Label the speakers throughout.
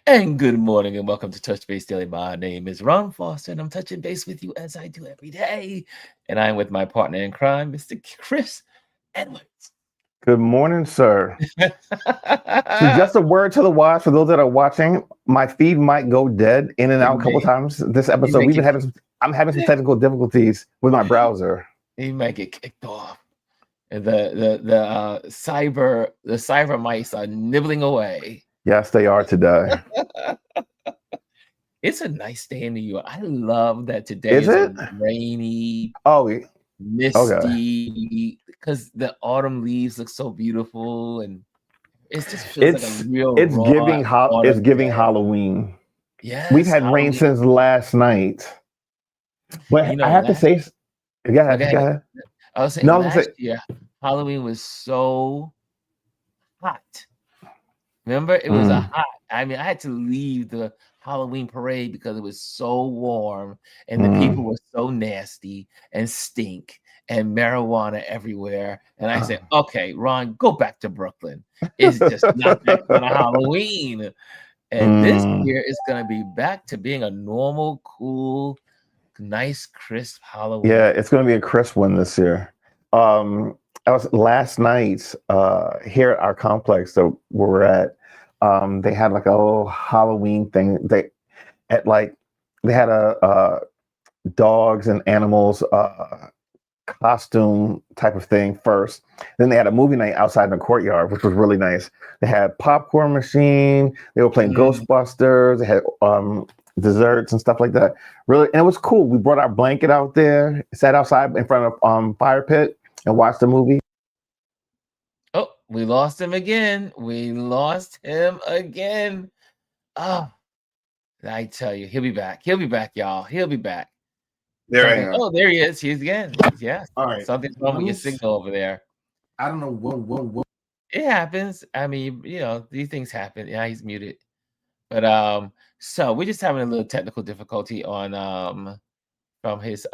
Speaker 1: And good morning and welcome to Touch Base Daily. My name is Ron Foster and I'm touching base with you as I do every day. And I'm with my partner in crime, Mr. Chris Edwards.
Speaker 2: Good morning, sir. So just a word to the watch for those that are watching. My feed might go dead in and
Speaker 1: You
Speaker 2: out a couple
Speaker 1: may,
Speaker 2: times this
Speaker 1: you
Speaker 2: episode.
Speaker 1: may get
Speaker 2: I'm having some technical difficulties with my browser.
Speaker 1: you might get kicked off. And the cyber mice are nibbling away.
Speaker 2: Yes, they are today.
Speaker 1: It's a nice day in New York. I love that today
Speaker 2: Is
Speaker 1: is a
Speaker 2: it?
Speaker 1: rainy,
Speaker 2: Oh, okay.
Speaker 1: misty, because the autumn leaves look so beautiful and it just feels like a
Speaker 2: It's
Speaker 1: real
Speaker 2: it's
Speaker 1: raw
Speaker 2: giving it's
Speaker 1: autumn
Speaker 2: giving
Speaker 1: day.
Speaker 2: Halloween. We've
Speaker 1: Yes,
Speaker 2: had rain
Speaker 1: Halloween.
Speaker 2: since last night,
Speaker 1: And
Speaker 2: but I have to
Speaker 1: last
Speaker 2: say, go
Speaker 1: no, go
Speaker 2: ahead, go
Speaker 1: ahead.
Speaker 2: ahead.
Speaker 1: I was saying
Speaker 2: No, I was gonna
Speaker 1: last
Speaker 2: say,
Speaker 1: year, Halloween was so hot. Remember, it was a
Speaker 2: mm,
Speaker 1: hot. I mean, I had to leave the Halloween parade because it was so warm and the people
Speaker 2: mm,
Speaker 1: were so nasty and stink and marijuana everywhere. And I
Speaker 2: uh,
Speaker 1: said, okay, Ron, go back to Brooklyn. It's just not that kind of Halloween. And this
Speaker 2: mm.
Speaker 1: year is going to be back to being a normal, cool, nice, crisp
Speaker 2: Yeah,
Speaker 1: Halloween.
Speaker 2: it's going to be a crisp one this year. Um, I was last night here at our complex, so where we're at. They had like a little Halloween thing. At like they had a dogs and animals costume type of thing first. Then they had a movie night outside in the courtyard, which was really nice. They had popcorn machine. They were playing
Speaker 1: Mm.
Speaker 2: Ghostbusters. They had desserts and stuff like that. Really, and it was cool. We brought our blanket out there, sat outside in front of fire pit, and watched the movie.
Speaker 1: Oh, we lost him again. We lost him again. Oh, I tell you, he'll be back. He'll be back, y'all. He'll be back.
Speaker 2: There I am.
Speaker 1: Oh, there he is. He's again. Yes.
Speaker 2: All right.
Speaker 1: Something's wrong with
Speaker 2: Let
Speaker 1: your
Speaker 2: me.
Speaker 1: signal over there.
Speaker 2: I don't know what.
Speaker 1: It happens. I mean, these things happen. Yeah, he's muted. But so we're just having a little technical difficulty on from his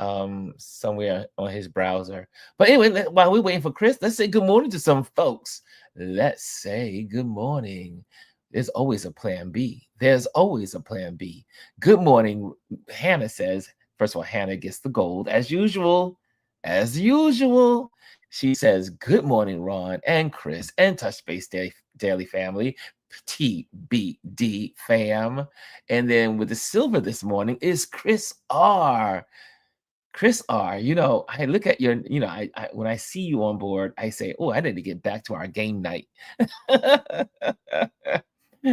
Speaker 1: somewhere on his browser. But anyway, while we're waiting for Chris, let's say good morning to some folks. Let's say good morning. There's always a plan B. There's always a plan B. Good morning, Hannah says. First of all, Hannah gets the gold as usual. As usual. She says, good morning, Ron and Chris and Touch Base Daily Family. TBD fam. And then with the silver this morning is Chris R. Chris R, I look at your, I when I see you on board, I say, oh, I need to get back to our game night.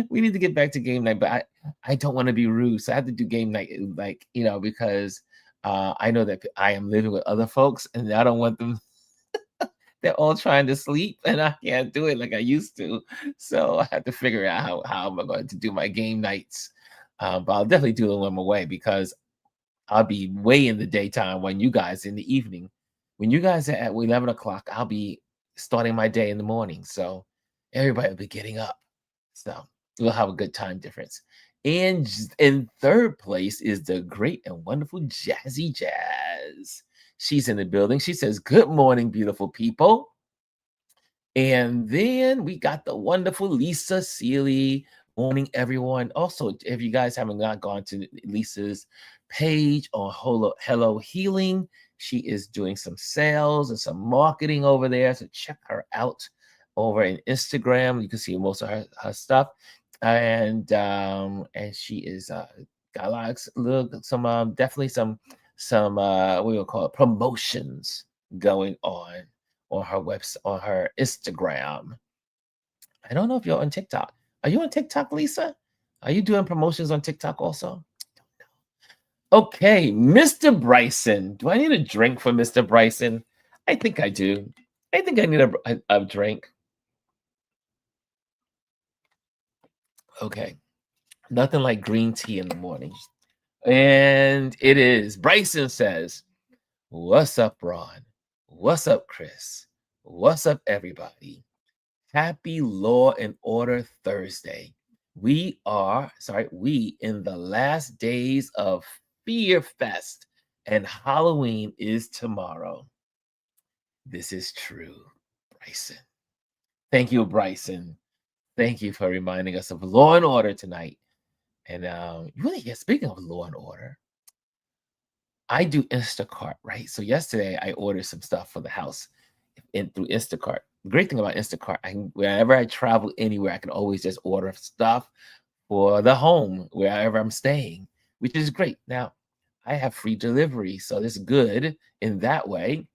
Speaker 1: We need to get back to game night, but I don't want to be rude. So I have to do game night, like, because I know that I am living with other folks and I don't want them. They're all trying to sleep and I can't do it like I used to. So I have to figure out how am I going to do my game nights. But I'll definitely do it when I'm away because I'll be way in the daytime when you guys in the evening. When you guys are at 11 o'clock, I'll be starting my day in the morning. So everybody will be getting up. So we'll have a good time difference. And in third place is the great and wonderful Jazzy Jazz. She's in the building. She says, good morning, beautiful people. And then we got the wonderful Lisa Seeley. Morning, everyone. Also, if you guys haven't not gone to Lisa's page on Hello Healing, she is doing some sales and some marketing over there. So check her out over in Instagram. You can see most of her stuff. And she is got a lot of some definitely some what we will call it promotions going on her website, on her Instagram. I don't know if you're on TikTok. Are you on TikTok, Lisa? Are you doing promotions on TikTok also? Okay, Mr. Bryson. Do I need a drink for Mr. Bryson? I think I do. I think I need a drink. Okay. Nothing like green tea in the morning. And it is. Bryson says, what's up, Ron? What's up, Chris? What's up, everybody? Happy Law and Order Thursday. We in the last days of Fear Fest, and Halloween is tomorrow. This is true, Bryson. Thank you, Bryson. Thank you for reminding us of Law and Order tonight. And really, yeah, speaking of Law and Order, I do Instacart, right? So yesterday I ordered some stuff for the house in through Instacart. The great thing about Instacart, I can wherever I travel anywhere, I can always just order stuff for the home wherever I'm staying, which is great. Now, I have free delivery, so it's good in that way.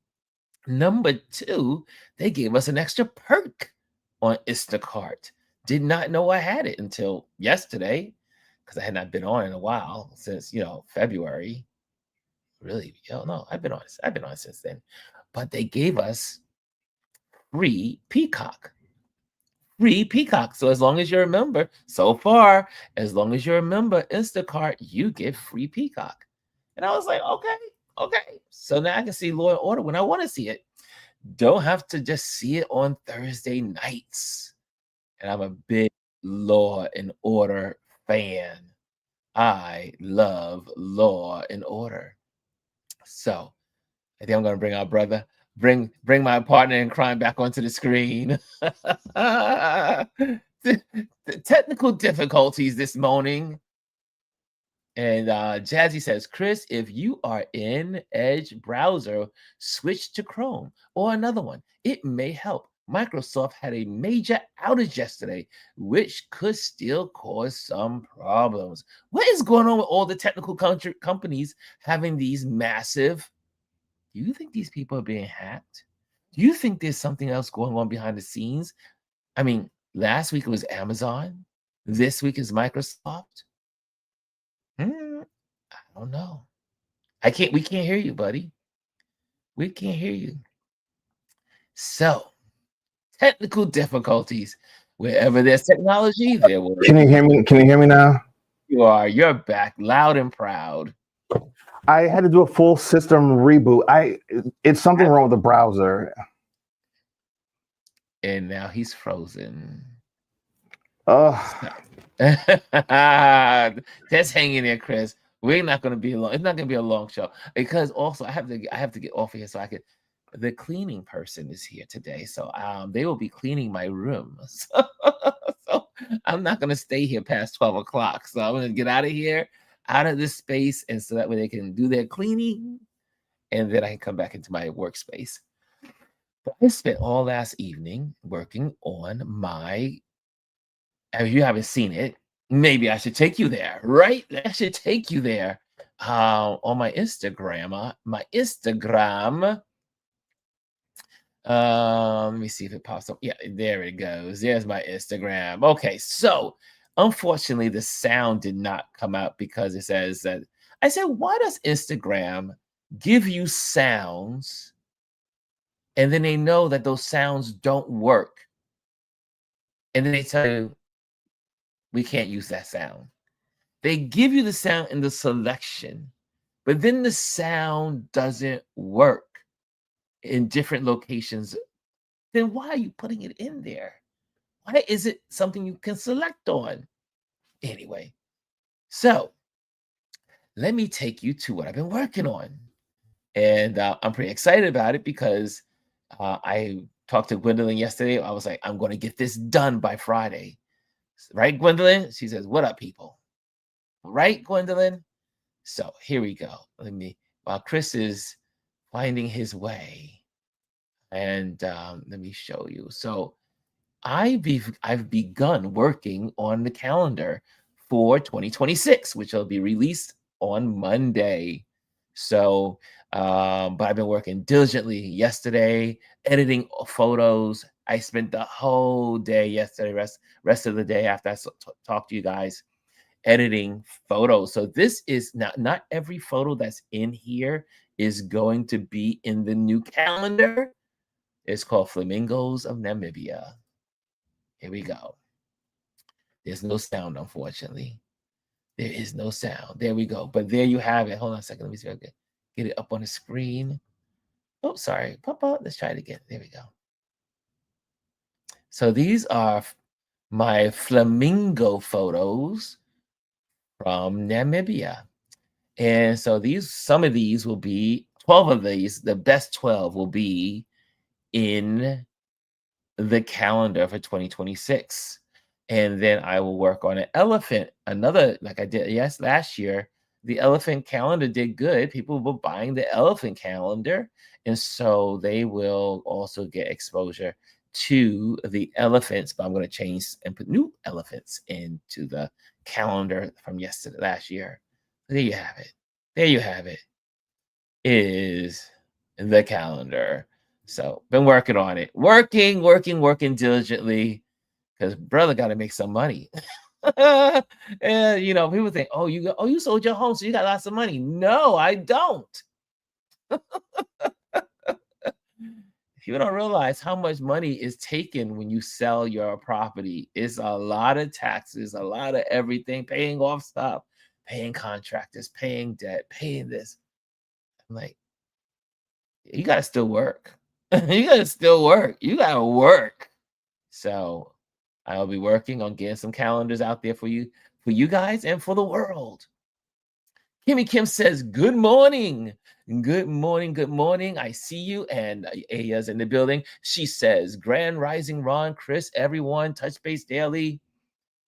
Speaker 1: Number two, they gave us an extra perk on Instacart. Did not know I had it until yesterday because I had not been on in a while since February. Really, no, I've been on since then. But they gave us free Peacock. Free Peacock. So as long as you're a member, so far, as long as you're a member, Instacart, you get free Peacock. And I was like, okay, okay. So now I can see Law and Order when I want to see it. Don't have to just see it on Thursday nights. And I'm a big Law and Order fan. I love Law and Order. So I think I'm gonna bring our brother, bring my partner in crime back onto the screen. The technical difficulties this morning. And Jazzy says, Chris, if you are in Edge browser, switch to Chrome or another one. It may help. Microsoft had a major outage yesterday, which could still cause some problems. What is going on with all the technical companies having these massive? Do you think these people are being hacked? Do you think there's something else going on behind the scenes? I mean, last week it was Amazon. This week is Microsoft. I don't know. We can't hear you, buddy. We can't hear you. So, technical difficulties. Wherever there's technology, there will
Speaker 2: Can you hear me? Can you hear me now?
Speaker 1: you're back loud and proud.
Speaker 2: I had to do a full system reboot. It's something wrong with the browser.
Speaker 1: And now he's frozen.
Speaker 2: Oh,
Speaker 1: Just hang in there, Chris. We're not going to be long. It's not going to be a long show because also I have to get off of here so I could. The cleaning person is here today, so they will be cleaning my room. So I'm not going to stay here past 12 o'clock. So I'm going to get out of here, out of this space, and so that way they can do their cleaning, and then I can come back into my workspace. But I spent all last evening working on my. If you haven't seen it, maybe I should take you there, right? I should take you there on my Instagram. My Instagram. Let me see if it pops up. Yeah, there it goes. There's my Instagram. Okay, so unfortunately, the sound did not come out because it says that. I said, why does Instagram give you sounds and then they know that those sounds don't work? And then they tell you, we can't use that sound. They give you the sound in the selection, but then the sound doesn't work in different locations. Then why are you putting it in there? Why is it something you can select on? Anyway, so let me take you to what I've been working on. And I'm pretty excited about it because I talked to Gwendolyn yesterday. I was like, I'm going to get this done by Friday. Right, Gwendolyn? She says, what up, people? Right, Gwendolyn? So here we go. While Chris is finding his way, and let me show you. So I've begun working on the calendar for 2026, which will be released on Monday. So, but I've been working diligently yesterday, editing photos. I spent the whole day yesterday, rest of the day after I talked to you guys, editing photos. So this is not every photo that's in here is going to be in the new calendar. It's called Flamingos of Namibia. Here we go. There's no sound, unfortunately. There is no sound. There we go. But there you have it. Hold on a second. Let me see if I can get it up on the screen. Oh, sorry. Pop up. Let's try it again. There we go. So these are my flamingo photos from Namibia. And so some of these will be 12 of these, the best 12 will be in the calendar for 2026. And then I will work on an elephant, another like I did last year. The elephant calendar did good. People were buying the elephant calendar, and so they will also get exposure to the elephants. But I'm going to change and put new elephants into the calendar from last year. There you have it. There you have it. Is the calendar. So been working on it, working diligently because brother got to make some money. And people think, oh, you sold your home, so you got lots of money. No, I don't. You don't realize how much money is taken when you sell your property. It's a lot of taxes, a lot of everything, paying off stuff, paying contractors, paying debt, paying this. I'm like, you gotta still work. You gotta still work. You gotta work. So I'll be working on getting some calendars out there for you guys and for the world. Kimmy Kim says, good morning. Good morning. Good morning. I see you. And Aya's in the building. She says, Grand Rising Ron, Chris, everyone, touch base daily.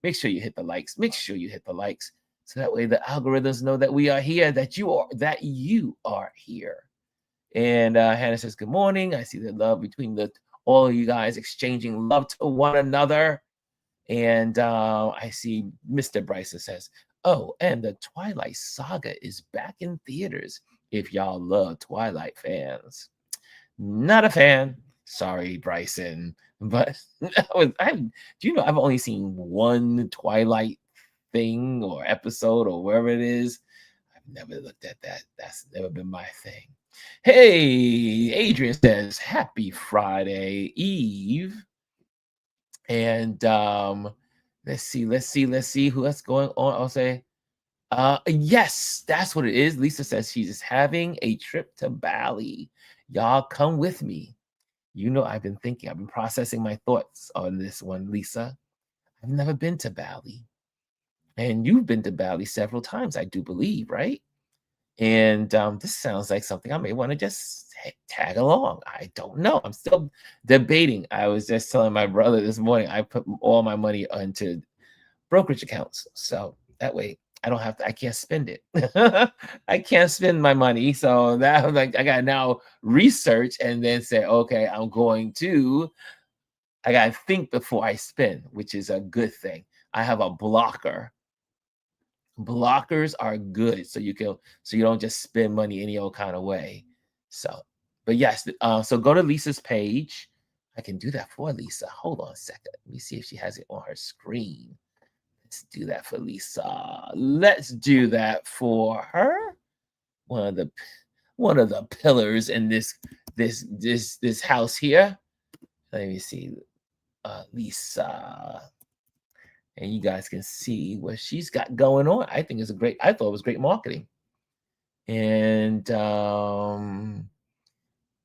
Speaker 1: Make sure you hit the likes. Make sure you hit the likes. So that way the algorithms know that we are here, that you are here. And Hannah says, good morning. I see the love between all of you guys exchanging love to one another. And I see Mr. Bryson says, oh, and the Twilight Saga is back in theaters if y'all love Twilight fans. Not a fan. Sorry, Bryson. But I've only seen one Twilight thing or episode or wherever it is. I've never looked at that. That's never been my thing. Hey, Adrian says, happy Friday Eve. And let's see what's going on. I'll say, yes, that's what it is. Lisa says she's having a trip to Bali. Y'all come with me. I've been processing my thoughts on this one, Lisa. I've never been to Bali. And you've been to Bali several times, I do believe, right? And this sounds like something I may want to just tag along. I don't know. I'm still debating. I was just telling my brother this morning, I put all my money into brokerage accounts. So that way I can't spend it. I can't spend my money. So that I got to now research and then say, okay, I got to think before I spend, which is a good thing. I have a blocker. Blockers are good, so you don't just spend money any old kind of way. So, but yes, so go to Lisa's page. I can do that for Lisa. Hold on a second. Let me see if she has it on her screen. Let's do that for Lisa. Let's do that for her. One of the pillars in this house here. Let me see, Lisa. And you guys can see what she's got going on. I thought it was great marketing. And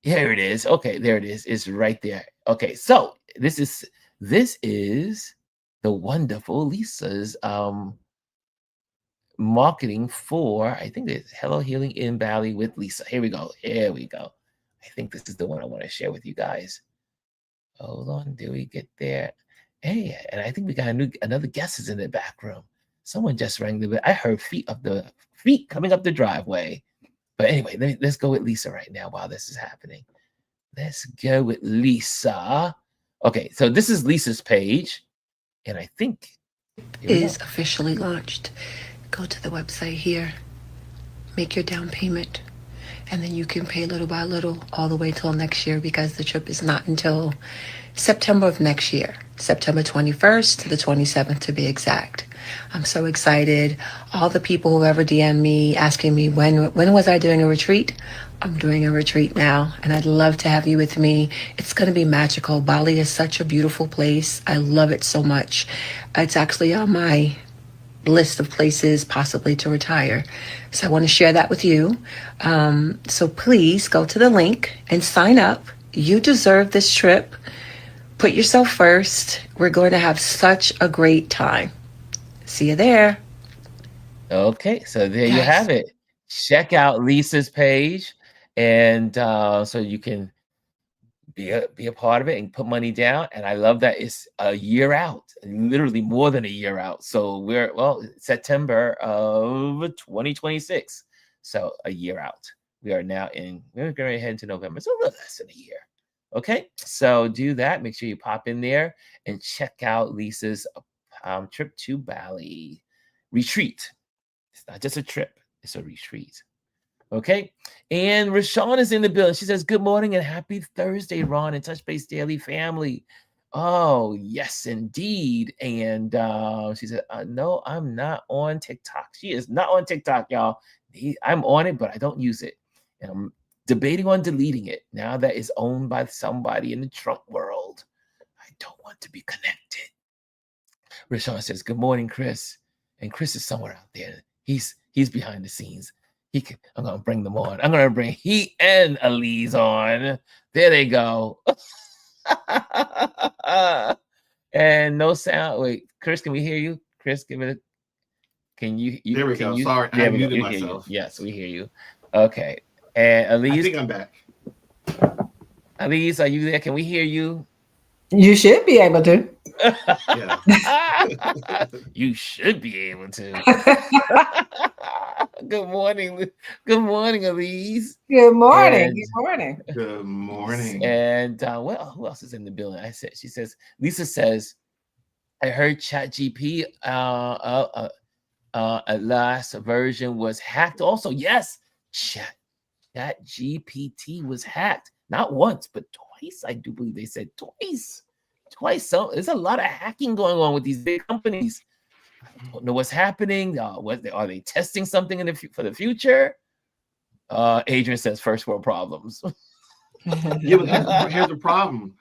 Speaker 1: here it is. Okay, there it is. It's right there. Okay, so this is the wonderful Lisa's marketing for, I think it's Hello Healing in Bali with Lisa. Here we go. I think this is the one I want to share with you guys. Hold on, do we get there? Hey, and I think we got another guest is in the back room. Someone just rang the bell. I heard feet coming up the driveway. But anyway, let's go with Lisa right now while this is happening. Let's go with Lisa. Okay, so this is Lisa's page. And I think
Speaker 3: is officially launched. Go to the website here, make your down payment, and then you can pay little by little all the way till next year, because the trip is not until September of next year, September 21st to the 27th to be exact. I'm so excited. All the people who ever DM me asking me when was I doing a retreat? I'm doing a retreat now, and I'd love to have you with me. It's going to be magical. Bali is such a beautiful place. I love it so much. It's actually on my list of places possibly to retire. So I want to share that with you. So please go to the link and sign up. You deserve this trip. Put yourself first. We're going to have such a great time. See you there.
Speaker 1: Okay, so there you have it. Check out Lisa's page, and so you can be a part of it and put money down. And I love that it's a year out, literally more than a year out. So we're September of 2026. So a year out. We're going to head into November. So a little less than a year. Okay. So do that. Make sure you pop in there and check out Lisa's trip to Bali retreat. It's not just a trip, it's a retreat. Okay. And Rashawn is in the building. She says, good morning and happy Thursday, Ron and Touch Base Daily family. Oh, yes, indeed. And she said, no, I'm not on TikTok. She is not on TikTok, y'all. I'm on it, but I don't use it. And I'm debating on deleting it now that it's owned by somebody in the Trump world. I don't want to be connected. Rashawn says, good morning, Chris. And Chris is somewhere out there. He's behind the scenes. I'm gonna bring them on. I'm gonna bring Heat and Elise on. There they go. And no sound. Wait, Chris, can we hear you? Chris, give it a. Can you?
Speaker 4: There we go. Sorry, I muted myself.
Speaker 1: Yes, we hear you. Okay. And Elise,
Speaker 4: I think I'm back.
Speaker 1: Elise, are you there? Can we hear you?
Speaker 3: You should be able to.
Speaker 1: You should be able to. Good morning. Good morning, Elise.
Speaker 3: Good morning. Good morning.
Speaker 4: Good morning.
Speaker 1: And who else is in the building? Lisa says, I heard ChatGPT last version was hacked also. Yes, ChatGPT was hacked. Not once, but twice. I do believe they said twice. So there's a lot of hacking going on with these big companies. I don't know what's happening. Are they testing something for the future? Adrian says first world problems.
Speaker 4: Yeah, but here's the problem.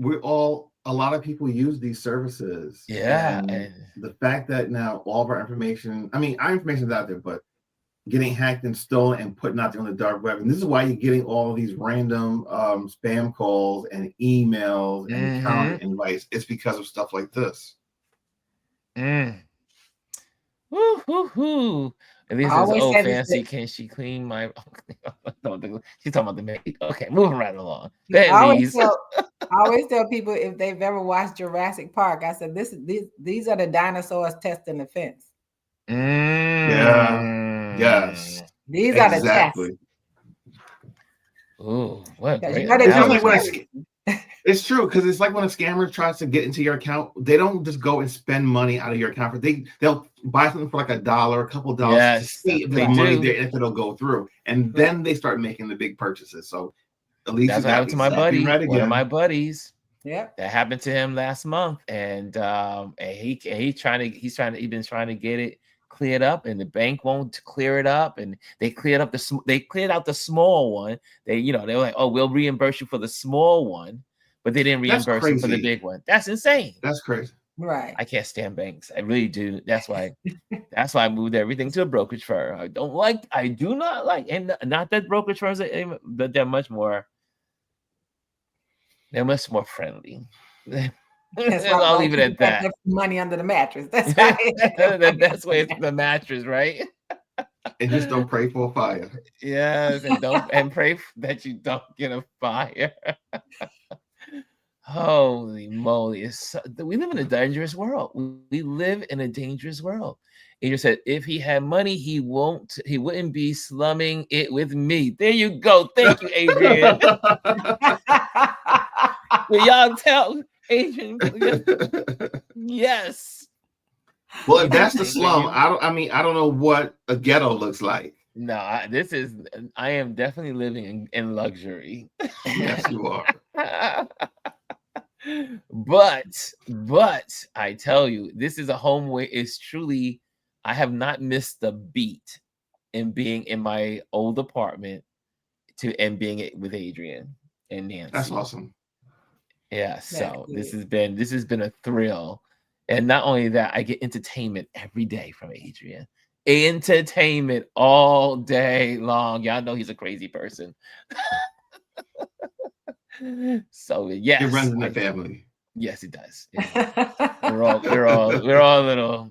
Speaker 4: A lot of people use these services.
Speaker 1: Yeah.
Speaker 4: And the fact that now all of our information, our information is out there, but getting hacked and stolen and putting out there on the dark web. And this is why you're getting all of these random spam calls and emails and calendar invites. It's because of stuff like this.
Speaker 1: Woo, hoo, hoo. And this is fancy. Can she clean my? She's talking about the maid. Okay, moving right along.
Speaker 3: I always tell people if they've ever watched Jurassic Park, I said these are the dinosaurs testing the fence.
Speaker 4: Yeah. Yes.
Speaker 3: These are the tests.
Speaker 1: Oh, what?
Speaker 4: It's true, because it's like when a scammer tries to get into your account, they don't just go and spend money out of your account. They'll buy something for like $1, a couple of dollars to see if there's money there and if it'll go through. And then they start making the big purchases. So at least
Speaker 1: that's what happened to my buddy. One of my buddies.
Speaker 3: Yeah.
Speaker 1: That happened to him last month. And he's been trying to get it cleared up, and the bank won't clear it up, and they cleared out the small one. They were like, oh, we'll reimburse you for the small one, but they didn't reimburse you for the big one. That's insane.
Speaker 4: That's crazy.
Speaker 3: Right.
Speaker 1: I can't stand banks. I really do. That's why I moved everything to a brokerage firm. I do not like, and not that brokerage firms, but they're much more friendly. I'll leave it at that.
Speaker 3: Money under the mattress. That's right.
Speaker 1: The best way is the mattress, right?
Speaker 4: And just don't pray for a fire.
Speaker 1: Yes, and pray that you don't get a fire. Holy moly! We live in a dangerous world. We live in a dangerous world. Adrian said, if he had money, he wouldn't be slumming it with me. There you go. Thank you, Adrian. Will y'all tell Adrian? Yes.
Speaker 4: Well, if that's the slum, I don't know what a ghetto looks like.
Speaker 1: No, I am definitely living in luxury.
Speaker 4: Yes, you are.
Speaker 1: But I tell you, this is a home where it's truly, I have not missed a beat in being in my old apartment and being with Adrian and Nancy.
Speaker 4: That's awesome.
Speaker 1: Yeah, so this has been a thrill. And not only that, I get entertainment every day from Adrian. Entertainment all day long. Y'all know he's a crazy person. So yes,
Speaker 4: it runs in the family.
Speaker 1: Yes, it does. We're all a little.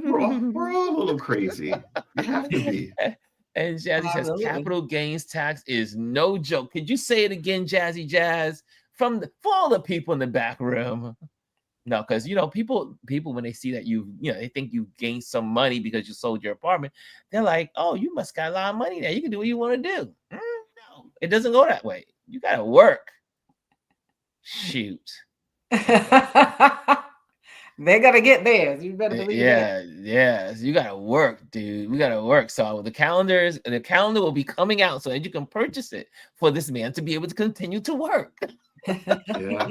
Speaker 4: We're all a little crazy. You have to be.
Speaker 1: And Jazzy says,
Speaker 3: Absolutely.
Speaker 1: capital gains tax is no joke. Could you say it again, Jazzy Jazz, for all the people in the back room? No, because people when they see that they think you gained some money because you sold your apartment, they're like, oh, you must got a lot of money there. You can do what you want to do. No, it doesn't go that way. You gotta work. Shoot.
Speaker 3: They're gonna get theirs. You better believe that.
Speaker 1: Yeah. You gotta work, dude. We gotta work. So the calendar will be coming out so that you can purchase it for this man to be able to continue to work.
Speaker 4: Yeah.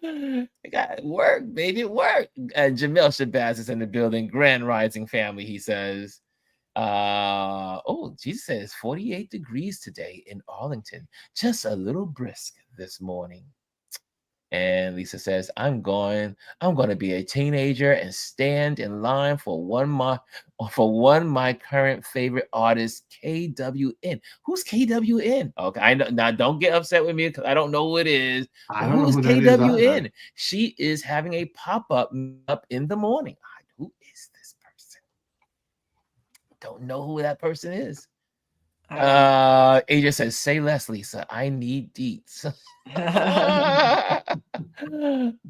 Speaker 1: I got work, baby, work. And Jamil Shabazz is in the building. Grand Rising family, he says. Jesus says 48 degrees today in Arlington. Just a little brisk this morning. And Lisa says, I'm going to be a teenager and stand in line for one my current favorite artist, KWN. Who's KWN? Okay, I know now. Don't get upset with me because I don't know who it is.
Speaker 4: I don't know
Speaker 1: Who's
Speaker 4: who that is
Speaker 1: KWN?
Speaker 4: either.
Speaker 1: She is having a pop-up in the morning. Who is this person? Don't know who that person is. Asia says, say less, Lisa. I need deets.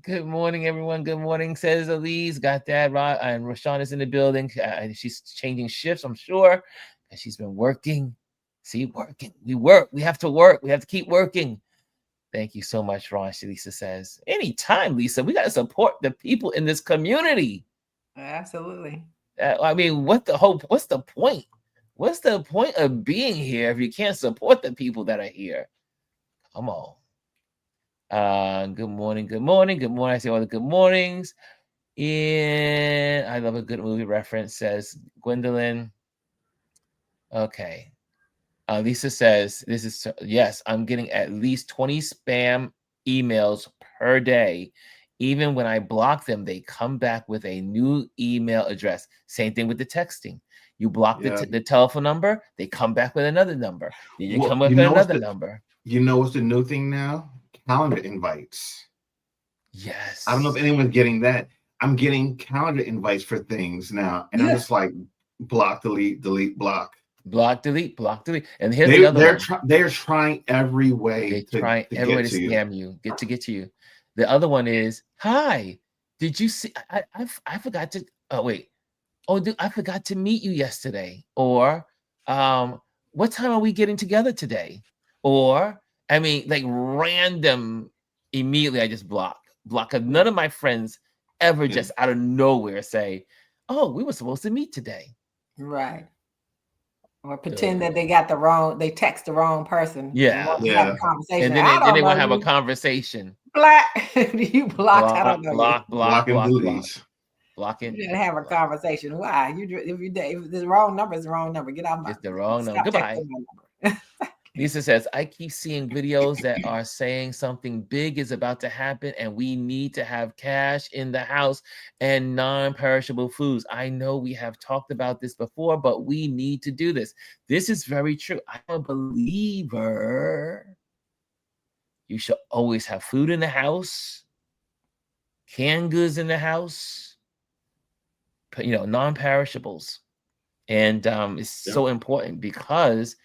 Speaker 1: Good morning, everyone. Good morning, says Elise. Got that right. And Rashawn is in the building. She's changing shifts, I'm sure. And she's been working. See, working. We work. We have to work. We have to keep working. Thank you so much, Ron. Lisa says, anytime, Lisa. We got to support the people in this community.
Speaker 3: Absolutely.
Speaker 1: I mean, what's the point? What's the point of being here if you can't support the people that are here? Come on. Good morning. I see all the good mornings. And I love a good movie reference, says Gwendolyn. Okay. Lisa says, yes, I'm getting at least 20 spam emails per day. Even when I block them, they come back with a new email address. Same thing with the texting. You block the telephone number, they come back with another number. Then you come up with another number.
Speaker 4: You know what's the new thing now? Calendar invites.
Speaker 1: Yes.
Speaker 4: I don't know if anyone's getting that. I'm getting calendar invites for things now. And I'm just like, block, delete, block.
Speaker 1: Block, delete. And here's the other one.
Speaker 4: They're trying every way to
Speaker 1: scam you, get to you. The other one is, hi, did you see, I forgot to, I forgot to meet you yesterday. Or, what time are we getting together today? Or, I mean, like random, immediately I just block. None of my friends ever just out of nowhere say, oh, we were supposed to meet today.
Speaker 3: Right. Or pretend that they text the wrong person.
Speaker 1: Yeah.
Speaker 3: Have a conversation.
Speaker 1: And then they want to have a conversation.
Speaker 3: You blocked. I don't know.
Speaker 4: Blocking booties.
Speaker 1: Blocking.
Speaker 3: You didn't have a conversation. Why? If the wrong number is the wrong number. Get out my.
Speaker 1: It's the wrong number. Goodbye. Lisa says, I keep seeing videos that are saying something big is about to happen and we need to have cash in the house and non-perishable foods. I know we have talked about this before, but we need to do this. This is very true. I'm a believer. You should always have food in the house, canned goods in the house, non-perishables. And it's so important because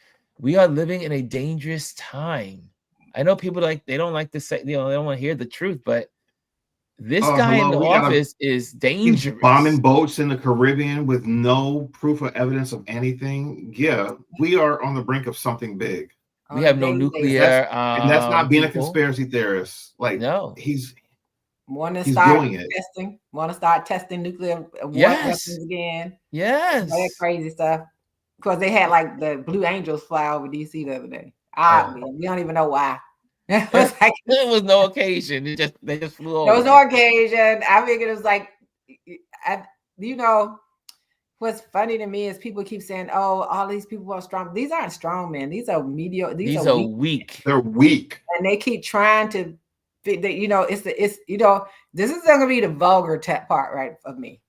Speaker 1: we are living in a dangerous time. I know people they don't like to say, they don't want to hear the truth, but this guy in the office is dangerous.
Speaker 4: He's bombing boats in the Caribbean with no proof or evidence of anything. Yeah, we are on the brink of something big.
Speaker 1: We have no nuclear.
Speaker 4: And that's not being a conspiracy theorist. Like,
Speaker 1: no,
Speaker 4: he's
Speaker 3: doing it. Want to start testing nuclear weapons again.
Speaker 1: Yes.
Speaker 3: All that crazy stuff. Because they had like the Blue Angels fly over DC the other day. We don't even know why.
Speaker 1: It was no occasion. They just flew over.
Speaker 3: There was no occasion. I figured it was like, what's funny to me is people keep saying, "Oh, all these people are strong." These aren't strong men. These are mediocre. These are
Speaker 1: weak.
Speaker 4: They're weak,
Speaker 3: and they keep trying to. This is going to be the vulgar part, right, of me.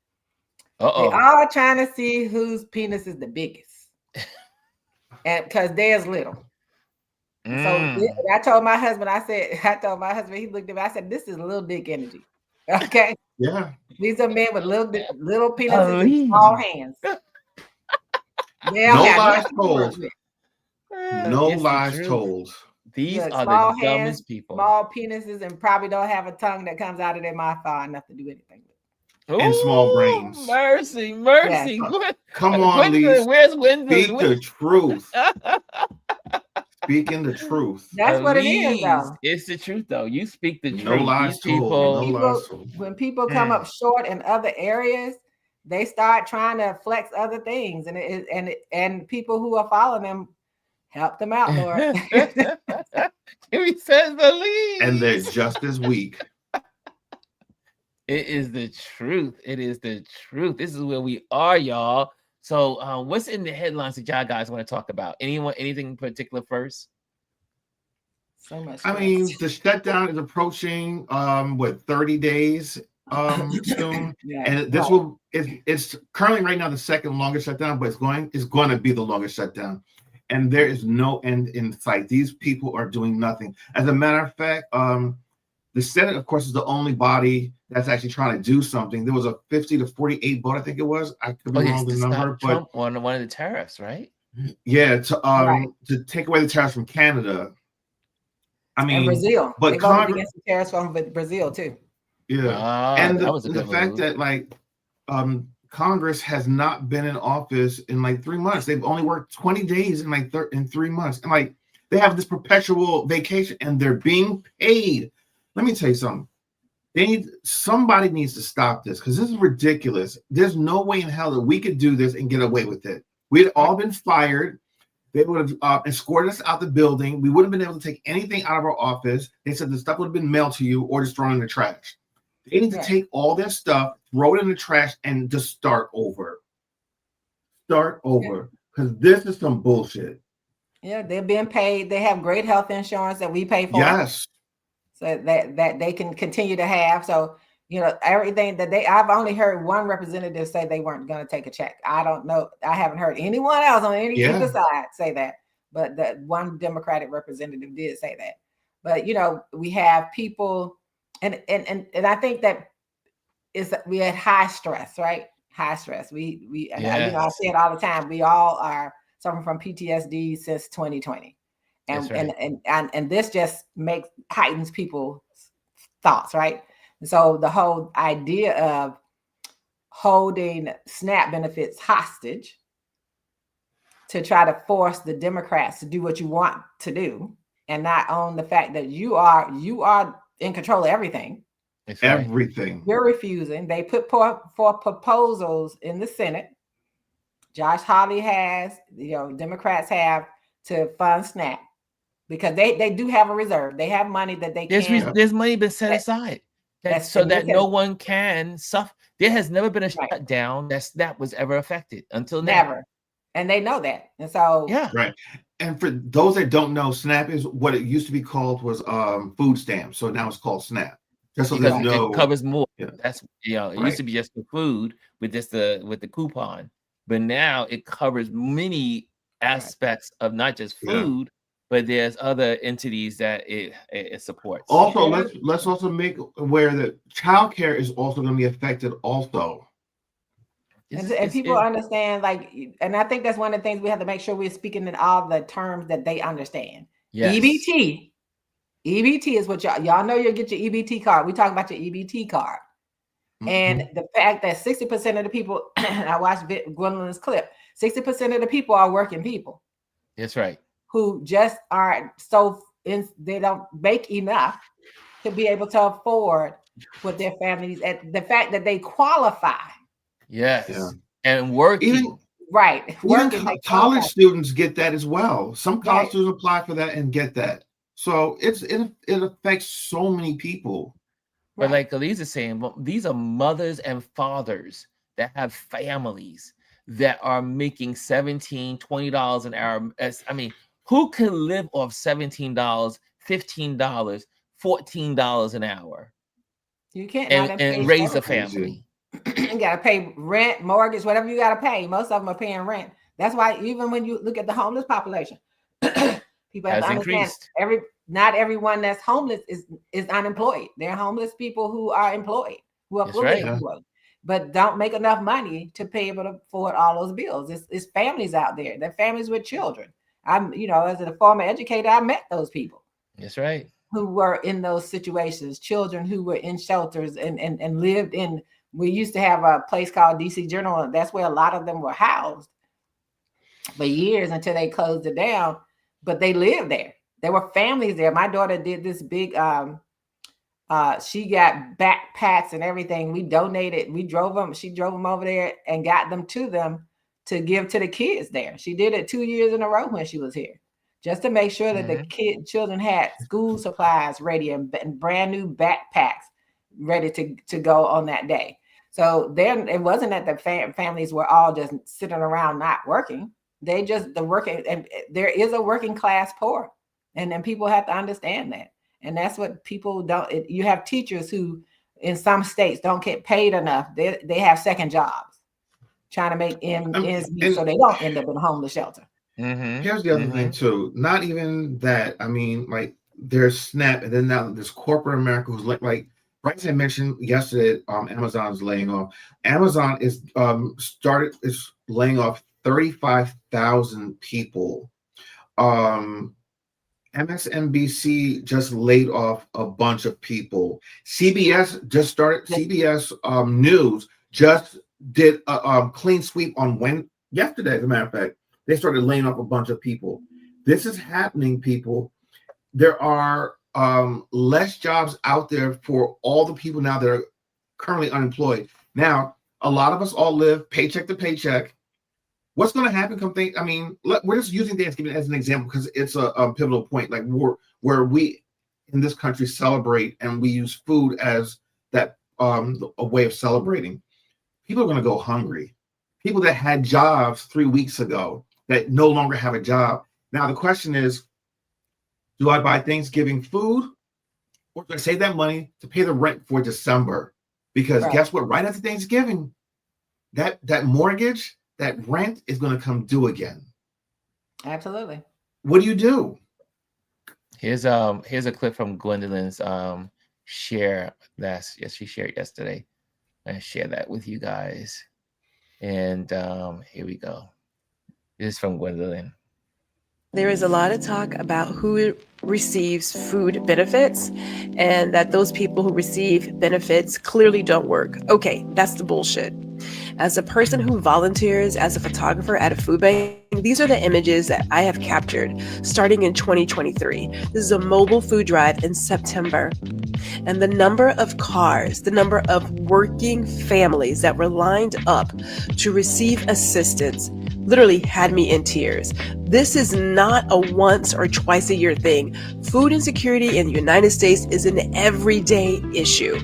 Speaker 3: They all trying to see whose penis is the biggest. And because there's little. So I told my husband, he looked at me, I said, this is little dick energy. Okay.
Speaker 4: Yeah.
Speaker 3: These are men with little penises and small hands.
Speaker 4: No lies told. No
Speaker 1: It's the
Speaker 4: lies
Speaker 1: truth.
Speaker 4: told.
Speaker 1: These
Speaker 3: Look,
Speaker 1: are
Speaker 3: small
Speaker 1: the
Speaker 3: hands,
Speaker 1: dumbest people.
Speaker 3: small penises, and probably don't have a tongue that comes out of their mouth far enough to do anything with.
Speaker 4: And small
Speaker 1: Ooh,
Speaker 4: brains.
Speaker 1: Mercy.
Speaker 3: Yes.
Speaker 4: Come on, Lise.
Speaker 1: Where's Winston?
Speaker 4: Speak the truth. Speaking the truth.
Speaker 3: That's what it is,
Speaker 1: Elise,
Speaker 3: though.
Speaker 1: it's the truth, though. You speak the
Speaker 4: No
Speaker 1: truth.
Speaker 4: lies
Speaker 1: These
Speaker 4: told.
Speaker 1: people,
Speaker 4: No lies told.
Speaker 3: When people come up short in other areas, they start trying to flex other things, and people who are following them help them out, Lord.
Speaker 1: He says Elise.
Speaker 4: And they're just as weak.
Speaker 1: It is the truth. It is the truth. This is where we are, y'all. So, what's in the headlines that y'all guys want to talk about? Anything in particular first?
Speaker 3: So much.
Speaker 4: I mean, the shutdown is approaching 30 days soon.
Speaker 3: Yeah,
Speaker 4: And this it's currently right now the second longest shutdown, but it's going to be the longest shutdown. And there is no end in sight. These people are doing nothing. As a matter of fact, the Senate, of course, is the only body that's actually trying to do something. There was a 50 to 48 vote, I think it was. I could be wrong with the number, but
Speaker 1: Trump on one of the tariffs, right?
Speaker 4: Yeah, to take away the tariffs from Canada. I mean,
Speaker 3: and Brazil,
Speaker 4: but
Speaker 3: they voted against the tariffs from Brazil too.
Speaker 4: Yeah, and the fact that Congress has not been in office in like 3 months. They've only worked 20 days in 3 months, and they have this perpetual vacation, and they're being paid. Let me tell you something. Somebody needs to stop this because this is ridiculous. There's no way in hell that we could do this and get away with it. We'd all been fired. They would have escorted us out the building. We wouldn't have been able to take anything out of our office. They said the stuff would have been mailed to you or just thrown in the trash. They need to take all their stuff, throw it in the trash, and just start over. Start over. Because this is some bullshit.
Speaker 3: Yeah, they're being paid. They have great health insurance that we pay for.
Speaker 4: Yes.
Speaker 3: So that they can continue to have. So, everything that I've only heard one representative say they weren't going to take a check. I don't know. I haven't heard anyone else on any either side say that. But that one Democratic representative did say that. But, we have people, and I think that we had high stress, right? High stress. We I say it all the time. We all are suffering from PTSD since 2020. And this just heightens people's thoughts, right? So the whole idea of holding SNAP benefits hostage to try to force the Democrats to do what you want to do and not own the fact that you are in control of everything.
Speaker 4: Everything.
Speaker 3: You're refusing. They put for proposals in the Senate. Josh Hawley has, Democrats have to fund SNAP. Because they do have a reserve. They have money that they can.
Speaker 1: There's money been set aside so that no one can suffer. There has never been a shutdown that SNAP was ever affected until now.
Speaker 3: Never. And they know that. And so
Speaker 4: Right. And for those that don't know, SNAP is what it used to be called was food stamps. So now it's called SNAP. Just so there's
Speaker 1: it covers more.
Speaker 4: Yeah.
Speaker 1: That's it used to be just for food with the coupon, but now it covers many aspects of not just food. But there's other entities that it supports.
Speaker 4: Also, let's also make aware that childcare is also going to be affected also.
Speaker 3: And people understand, and I think that's one of the things we have to make sure we're speaking in all the terms that they understand. Yes. EBT is what y'all know. You'll get your EBT card. We're talking about your EBT card. Mm-hmm. And the fact that 60% of the people, I watched Gwendolyn's clip, 60% of the people are working people.
Speaker 1: That's right.
Speaker 3: Who just aren't they don't make enough to be able to afford what their families, and the fact that they qualify.
Speaker 1: Yes. Yeah. And working.
Speaker 4: Even college students get that as well. Some college students apply for that and get that. So it affects so many people.
Speaker 1: But like Elise is saying, these are mothers and fathers that have families that are making $17, $20 an hour. Who can live off $17, $15, $14 an hour?
Speaker 3: You can't
Speaker 1: and raise a family.
Speaker 3: You got to pay rent, mortgage, whatever you got to pay. Most of them are paying rent. That's why even when you look at the homeless population, people have to understand not everyone that's homeless is unemployed. There are homeless people who are employed, who are fully employed.
Speaker 5: but don't make enough money to pay able to afford all those bills. It's families out there. They're families with children. I'm, as a former educator, I met those people.
Speaker 1: That's right.
Speaker 5: Who were in those situations, children who were in shelters and lived in. We used to have a place called DC Journal, and that's where a lot of them were housed for years until they closed it down. But they lived there. There were families there. My daughter did this big. She got backpacks and everything. We donated. We drove them. She drove them over there and got them to give to the kids there. She did it 2 years in a row when she was here, just to make sure that the children had school supplies ready and brand new backpacks ready to go on that day. So then it wasn't that the families were all just sitting around not working. They just the working, and there is a working class poor, and then people have to understand that. And that's what people don't. You have teachers who, in some states, don't get paid enough. They have second jobs, trying to make ends meet, so they don't end up in a homeless shelter.
Speaker 4: Here's the other thing too. Not even that. I mean, like there's SNAP, and then now there's corporate America who's like Bryson mentioned yesterday. Amazon's laying off. Amazon is laying off 35,000 people. MSNBC just laid off a bunch of people. CBS just started. CBS News just did a clean sweep on yesterday. As a matter of fact, they started laying off a bunch of people. This is happening, people. There are less jobs out there for all the people now that are currently unemployed. Now, a lot of us all live paycheck to paycheck. What's going to happen? We're just using Thanksgiving as an example because it's a pivotal point, like where we in this country celebrate and we use food as that a way of celebrating. People are going to go hungry. People that had jobs 3 weeks ago that no longer have a job. Now the question is, do I buy Thanksgiving food, or do I save that money to pay the rent for December? Because guess what? Right after Thanksgiving, that mortgage, that rent is going to come due again.
Speaker 5: Absolutely.
Speaker 4: What do you do?
Speaker 1: Here's a clip from Gwendolyn's share she shared yesterday. I share that with you guys. And here we go. This is from Gwendolyn.
Speaker 6: There is a lot of talk about who receives food benefits and that those people who receive benefits clearly don't work. Okay, that's the bullshit. As a person who volunteers as a photographer at a food bank, these are the images that I have captured starting in 2023. This is a mobile food drive in September. And the number of cars, the number of working families that were lined up to receive assistance literally had me in tears. This is not a once or twice a year thing. Food insecurity in the United States is an everyday issue.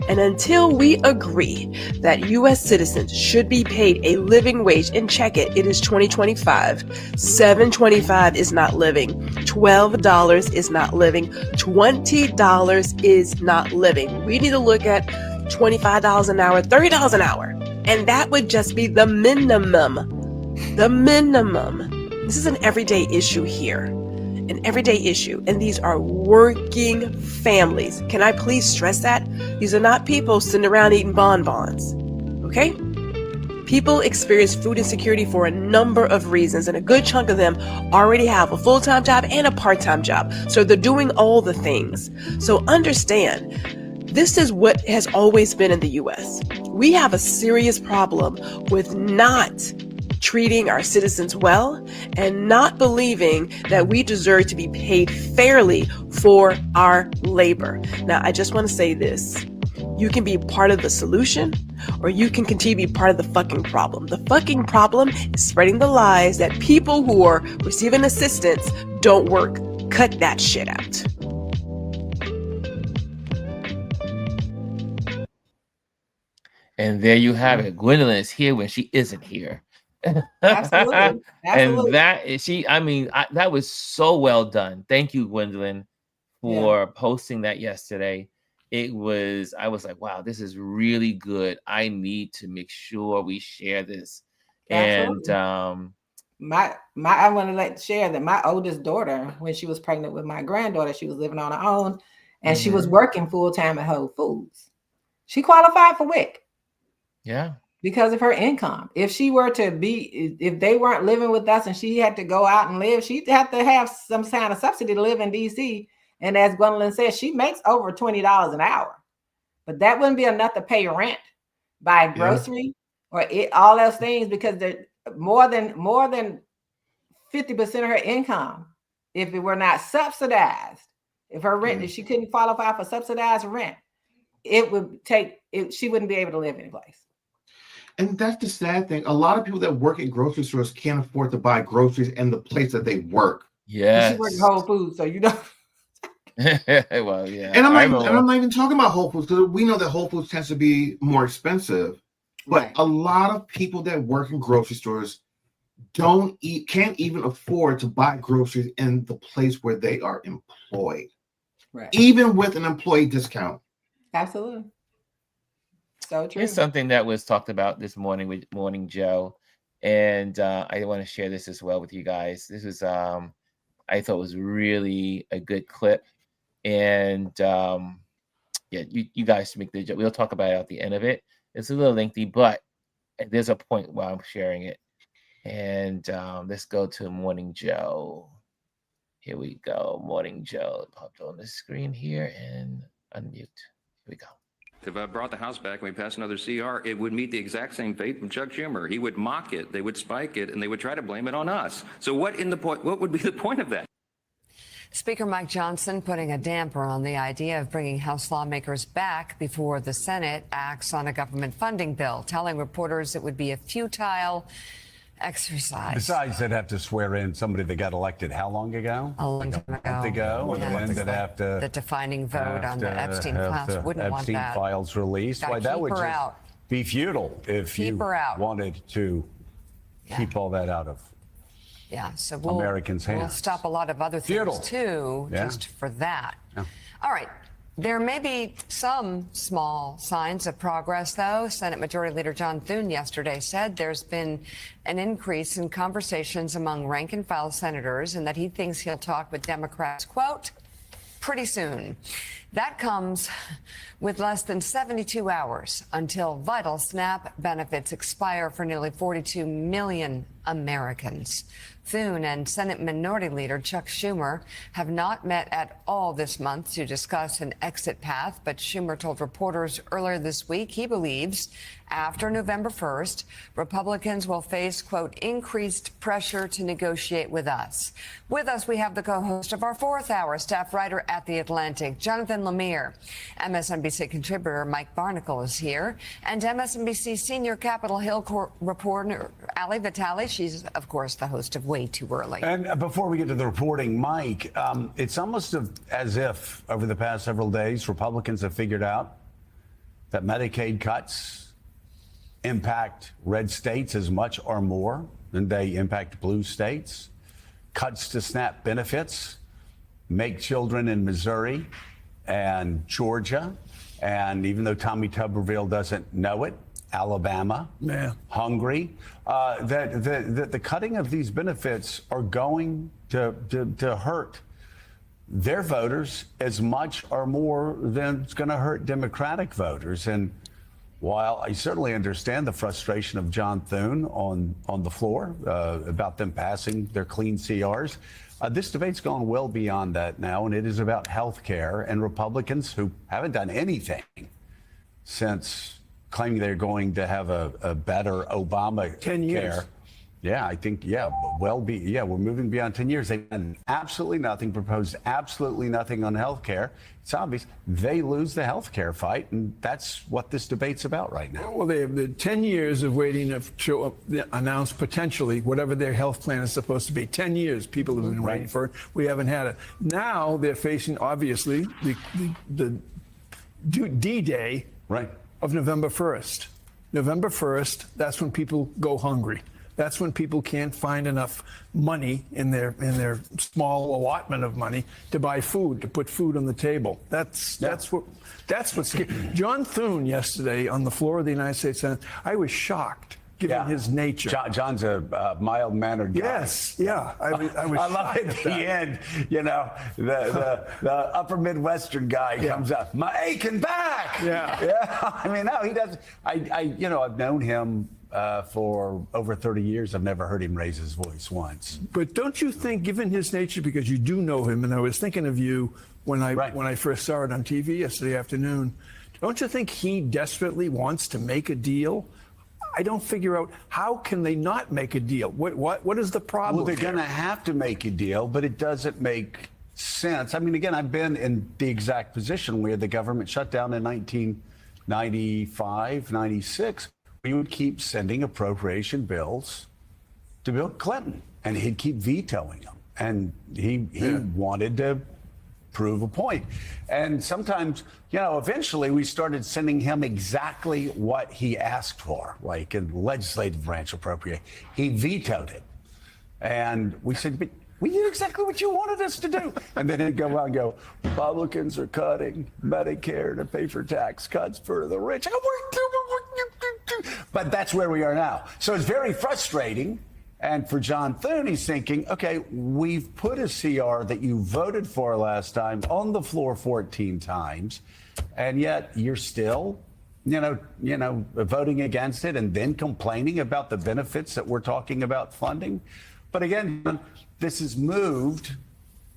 Speaker 6: And until we agree that U.S. citizens should be paid a living wage, and check it, it is 2025. $7.25 is not living. $12 is not living. $20 is not living. We need to look at $25 an hour, $30 an hour. And that would just be the minimum. The minimum. This is an everyday issue here. An everyday issue. And these are working families. Can I please stress that? These are not people sitting around eating bonbons. Okay? People experience food insecurity for a number of reasons, and a good chunk of them already have a full-time job and a part-time job. So they're doing all the things. So understand, this is what has always been in the U.S. We have a serious problem with not treating our citizens well and not believing that we deserve to be paid fairly for our labor. Now, I just want to say this. You can be part of the solution, or you can continue to be part of the fucking problem. The fucking problem is spreading the lies that people who are receiving assistance don't work. Cut that shit out.
Speaker 1: And there you have it. Gwendolyn is here when she isn't here.
Speaker 5: Absolutely.
Speaker 1: And that was so well done. Thank you, Gwendolyn, for posting that yesterday. I was like, wow, this is really good. I need to make sure we share this. Absolutely. And
Speaker 5: I want to share that my oldest daughter, when she was pregnant with my granddaughter, she was living on her own, and she was working full time at Whole Foods. She qualified for WIC.
Speaker 1: Yeah.
Speaker 5: Because of her income. If they weren't living with us and she had to go out and live, she'd have to have some kind of subsidy to live in DC. And as Gwendolyn said, she makes over $20 an hour, but that wouldn't be enough to pay rent, buy grocery, or all those things, because they're more than 50% of her income. If it were not subsidized, if her rent, if she couldn't qualify for subsidized rent, she wouldn't be able to live anyplace.
Speaker 4: And that's the sad thing. A lot of people that work at grocery stores can't afford to buy groceries in the place that they work.
Speaker 1: Yes.
Speaker 5: She works at Whole Foods, so you know.
Speaker 1: Well, yeah.
Speaker 4: And I'm not even talking about Whole Foods, because we know that Whole Foods tends to be more expensive. But a lot of people that work in grocery stores can't even afford to buy groceries in the place where they are employed. Right. Even with an employee discount.
Speaker 5: Absolutely. So true.
Speaker 1: Here's something that was talked about this morning with Morning Joe, and I want to share this as well with you guys. This is I thought was really a good clip, and you guys make the joke. We'll talk about it at the end of it. It's a little lengthy, but there's a point while I'm sharing it. And let's go to Morning Joe. Here we go. Morning Joe popped on the screen here and unmute. Here we go.
Speaker 7: If I brought the House back and we passed another CR, it would meet the exact same fate from Chuck Schumer. He would mock it, they would spike it, and they would try to blame it on us. So what would be the point of that?
Speaker 8: Speaker Mike Johnson putting a damper on the idea of bringing House lawmakers back before the Senate acts on a government funding bill, telling reporters it would be a futile exercise.
Speaker 9: Besides, they'd have to swear in somebody that got elected how long ago?
Speaker 8: A long time ago.
Speaker 9: And then they'd have to...
Speaker 8: The defining vote on the Epstein files. Wouldn't want that.
Speaker 9: Epstein files released. Why, that would just be futile if you wanted to keep all that out of
Speaker 8: so
Speaker 9: Americans' hands.
Speaker 8: We'll stop a lot of other things, too, just for that. Yeah. All right. There may be some small signs of progress, though. Senate Majority Leader John Thune yesterday said there's been an increase in conversations among rank-and-file senators and that he thinks he'll talk with Democrats, quote, pretty soon. That comes with less than 72 hours until vital SNAP benefits expire for nearly 42 million Americans. Thune and Senate Minority Leader Chuck Schumer have not met at all this month to discuss an exit path, but Schumer told reporters earlier this week he believes after November 1st, Republicans will face, quote, increased pressure to negotiate with us. With us, we have the co-host of our fourth hour, staff writer at The Atlantic, Jonathan Lemire. MSNBC contributor Mike Barnicle is here, and MSNBC senior Capitol Hill reporter Ali Vitale. She's, of course, the host of Way Too Early.
Speaker 9: And before we get to the reporting, Mike, it's almost as if over the past several days, Republicans have figured out that Medicaid cuts impact red states as much or more than they impact blue states. Cuts to SNAP benefits make children in Missouri and Georgia, and even though Tommy Tuberville doesn't know it, Alabama, hungry, that the cutting of these benefits are going to hurt their voters as much or more than it's going to hurt Democratic voters. And while I certainly understand the frustration of John Thune on the floor about them passing their clean CRs, this debate's gone well beyond that now, and it is about health care and Republicans who haven't done anything since claiming they're going to have a better Obama
Speaker 10: 10 years.
Speaker 9: care. Yeah, I think, we're moving beyond 10 years. They've done absolutely nothing, proposed absolutely nothing on health care. It's obvious they lose the health care fight, and that's what this debate's about right now.
Speaker 10: Well, they have the 10 years of waiting to announce potentially whatever their health plan is supposed to be. 10 years people have been waiting for it. We haven't had it. Now they're facing, obviously, the D-Day of November 1st. November 1st, that's when people go hungry. That's when people can't find enough money in their small allotment of money to buy food, to put food on the table. That's what's scary. John Thune yesterday on the floor of the United States Senate, I was shocked given his nature.
Speaker 9: John's a mild-mannered guy.
Speaker 10: Yes, yeah. I
Speaker 9: love it at the end, the upper Midwestern guy comes up, my aching back. Yeah. I mean, no, he doesn't. I've known him for over 30 years. I've never heard him raise his voice once.
Speaker 10: But don't you think, given his nature, because you do know him, and I was thinking of you when I first saw it on TV yesterday afternoon, don't you think he desperately wants to make a deal? I don't figure out, how can they not make a deal? What is the problem?
Speaker 9: Well, they're going to have to make a deal, but it doesn't make sense. I mean, again, I've been in the exact position where the government shut down in 1995, 96. We would keep sending appropriation bills to Bill Clinton, and he'd keep vetoing them. And he wanted to prove a point. And sometimes, eventually we started sending him exactly what he asked for, like in legislative branch appropriation. He vetoed it. And we said, but we did exactly what you wanted us to do. And then he'd go out and go, Republicans are cutting Medicare to pay for tax cuts for the rich. I go, but that's where we are now. So it's very frustrating. And for John Thune, he's thinking, okay, we've put a CR that you voted for last time on the floor 14 times, and yet you're still, voting against it and then complaining about the benefits that we're talking about funding. But again, this has moved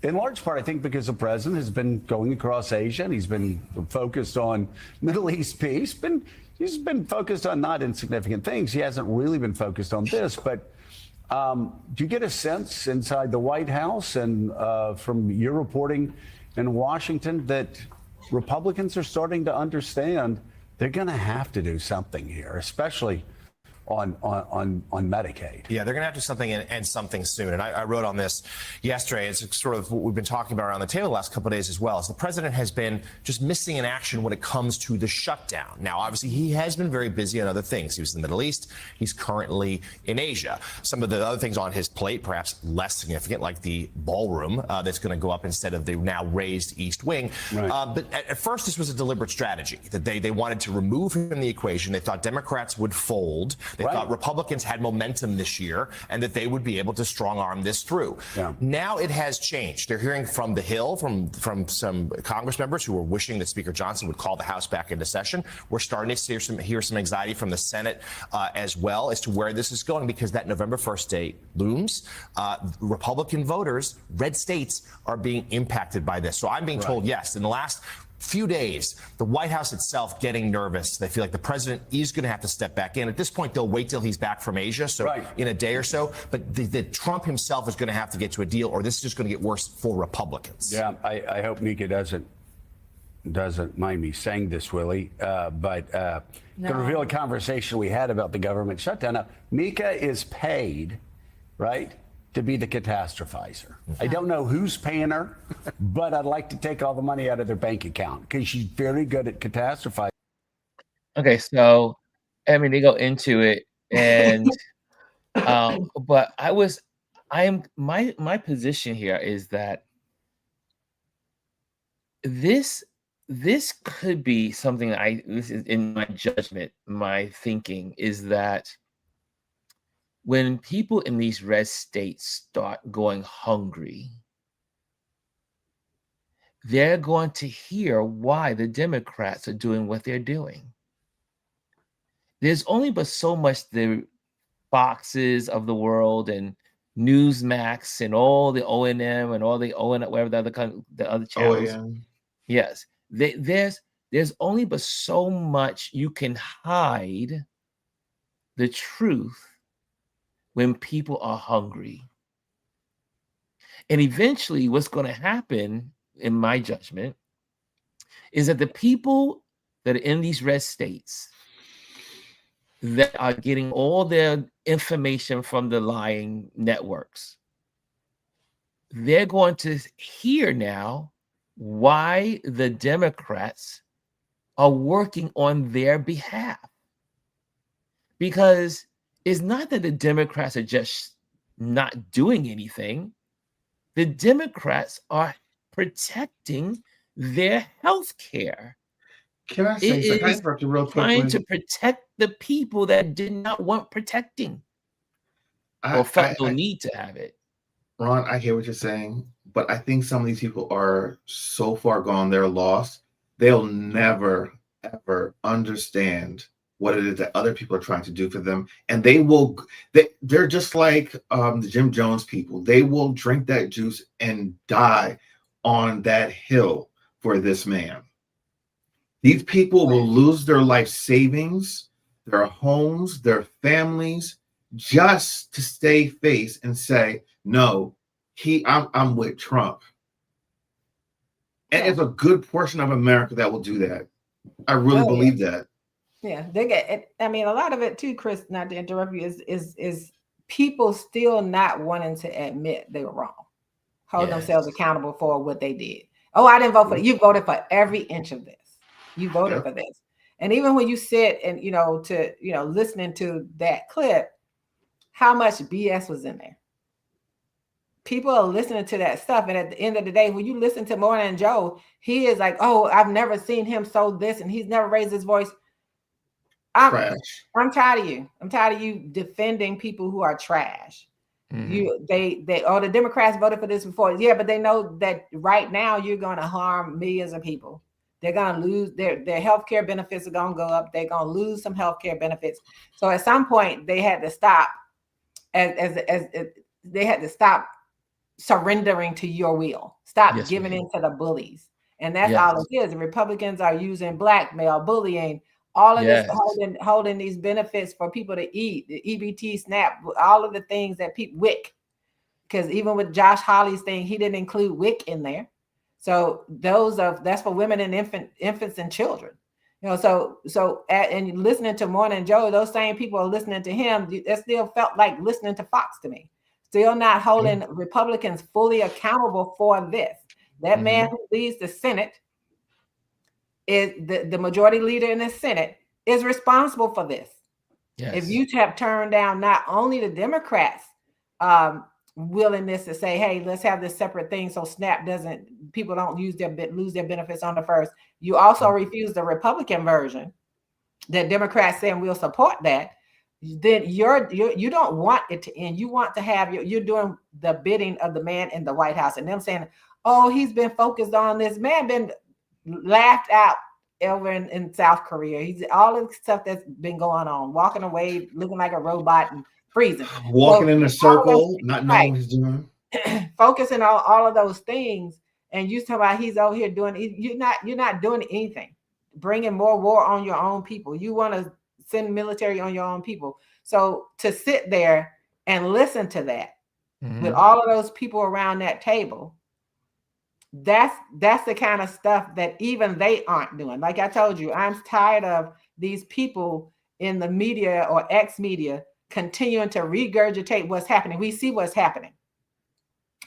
Speaker 9: in large part, I think, because the president has been going across Asia and he's been focused on Middle East peace. He's been focused on not insignificant things. He hasn't really been focused on this, but do you get a sense inside the White House and from your reporting in Washington that Republicans are starting to understand they're going to have to do something here, especially on Medicaid?
Speaker 11: Yeah, they're going to have to do something and something soon. And I wrote on this yesterday. It's sort of what we've been talking about around the table the last couple of days as well. As the president has been just missing in action when it comes to the shutdown. Now, obviously, he has been very busy on other things. He was in the Middle East. He's currently in Asia. Some of the other things on his plate, perhaps less significant, like the ballroom that's going to go up instead of the now raised East Wing. Right. But at first, this was a deliberate strategy that they wanted to remove him from the equation. They thought Democrats would fold. They thought Republicans had momentum this year and that they would be able to strong arm this through. Yeah. Now it has changed. They're hearing from the Hill, from some Congress members who were wishing that Speaker Johnson would call the House back into session. We're starting to hear some anxiety from the Senate as well as to where this is going, because that November 1st date looms. Republican voters, red states, are being impacted by this. So I'm being told, yes, in the last few days, the White House itself getting nervous. They feel like the president is going to have to step back in. At this point, they'll wait till he's back from Asia, so in a day or so. But the Trump himself is going to have to get to a deal, or this is just going to get worse for Republicans. Yeah, I hope Mika doesn't mind me saying this, Willie, but going to reveal a conversation we had about the government shutdown. Now, Mika is paid, right, to be the catastrophizer. I don't know who's paying her, but I'd like to take all the money out of their bank account because she's very good at catastrophizing.
Speaker 1: Okay, so they go into it, and but my position here is that this could be something this is in my judgment, my thinking is that when people in these red states start going hungry, they're going to hear why the Democrats are doing what they're doing. There's only but so much the Foxes of the world and Newsmax and all the O&M and all the O&M, whatever the other channels. Oh, yeah. Yes, there's only but so much you can hide the truth when people are hungry. And eventually what's going to happen, in my judgment, is that the people that are in these red states that are getting all their information from the lying networks, they're going to hear now why the Democrats are working on their behalf. Because it's not that the Democrats are just not doing anything. The Democrats are protecting their health care
Speaker 4: Can I say
Speaker 1: It
Speaker 4: something? Can I
Speaker 1: is
Speaker 4: interrupt you real
Speaker 1: trying
Speaker 4: quickly?
Speaker 1: to protect the people that did not want protecting or felt no need to have it.
Speaker 4: Ron, I hear what you're saying, but I think some of these people are so far gone, they're lost. They'll never, ever understand what it is that other people are trying to do for them. And they're just like the Jim Jones people. They will drink that juice and die on that hill for this man. These people will lose their life savings, their homes, their families, just to stay face and say, no, I'm with Trump. And it's a good portion of America that will do that. I really believe that.
Speaker 5: Yeah, they get it. I mean, a lot of it too, Chris, not to interrupt you, is people still not wanting to admit they were wrong, hold themselves accountable for what they did. Oh, I didn't vote for it. You voted for every inch of this. You voted for this. And even when you sit and listening to that clip, how much BS was in there? People are listening to that stuff. And at the end of the day, when you listen to Morning Joe, he is like, oh, I've never seen him so this, and he's never raised his voice. I'm tired of you. I'm tired of you defending people who are trash. The Democrats voted for this before. Yeah, but they know that right now you're going to harm millions of people. They're going to lose their health care benefits are going to go up. They're going to lose some health care benefits. So at some point they had to stop they had to stop surrendering to your will. Stop giving in to the bullies. And that's all it is. The Republicans are using blackmail, bullying, all of this, holding these benefits for people to eat, the EBT, SNAP, all of the things that people, WIC, because even with Josh Hawley's thing, he didn't include WIC in there. So that's for women and infants and children. And listening to Morning Joe, those same people are listening to him. It still felt like listening to Fox to me. Still not holding Republicans fully accountable for this. That man who leads the Senate is the majority leader in the Senate is responsible for this. Yes. If you have turned down not only the Democrats' willingness to say, hey, let's have this separate thing so SNAP people don't lose their benefits on the first. You also refuse the Republican version that Democrats saying we'll support that. Then you don't want it to end. You want to have you're doing the bidding of the man in the White House, and them saying, oh, he's been focused on this. Man been laughed out over in South Korea. He's all of the stuff that's been going on, walking away, looking like a robot and freezing.
Speaker 4: Walking in a circle, not knowing what he's doing.
Speaker 5: Focusing on all of those things. And you talk about he's over here doing, you're not doing anything. Bringing more war on your own people. You want to send military on your own people. So to sit there and listen to that with all of those people around that table, that's the kind of stuff that even they aren't doing. Like I told you, I'm tired of these people in the media or ex-media continuing to regurgitate what's happening. We see what's happening.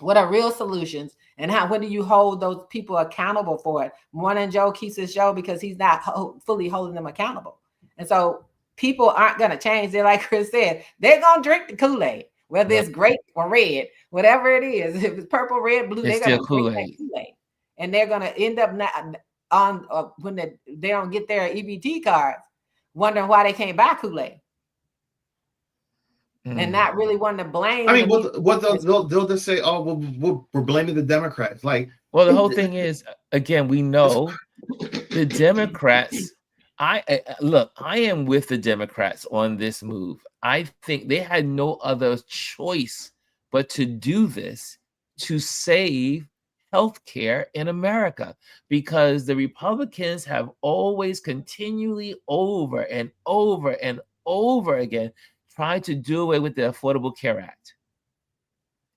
Speaker 5: What are real solutions? And when do you hold those people accountable for it? Morning Joe keeps his show because he's not fully holding them accountable. And so people aren't going to change. They're like Chris said, they're going to drink the Kool-Aid, whether it's grape or red, whatever it is. If it's purple, red, blue, they're going to drink that Kool-Aid. And they're going to end up when they don't get their EBT cards, wondering why they can't buy Kool-Aid. And not really wanting to blame.
Speaker 4: I mean, they'll just say, "Oh, we're blaming the Democrats." Like,
Speaker 1: well, the whole thing is, again, we know the Democrats. I am with the Democrats on this move. I think they had no other choice but to do this to save healthcare in America, because the Republicans have always continually over and over and over again tried to do away with the Affordable Care Act.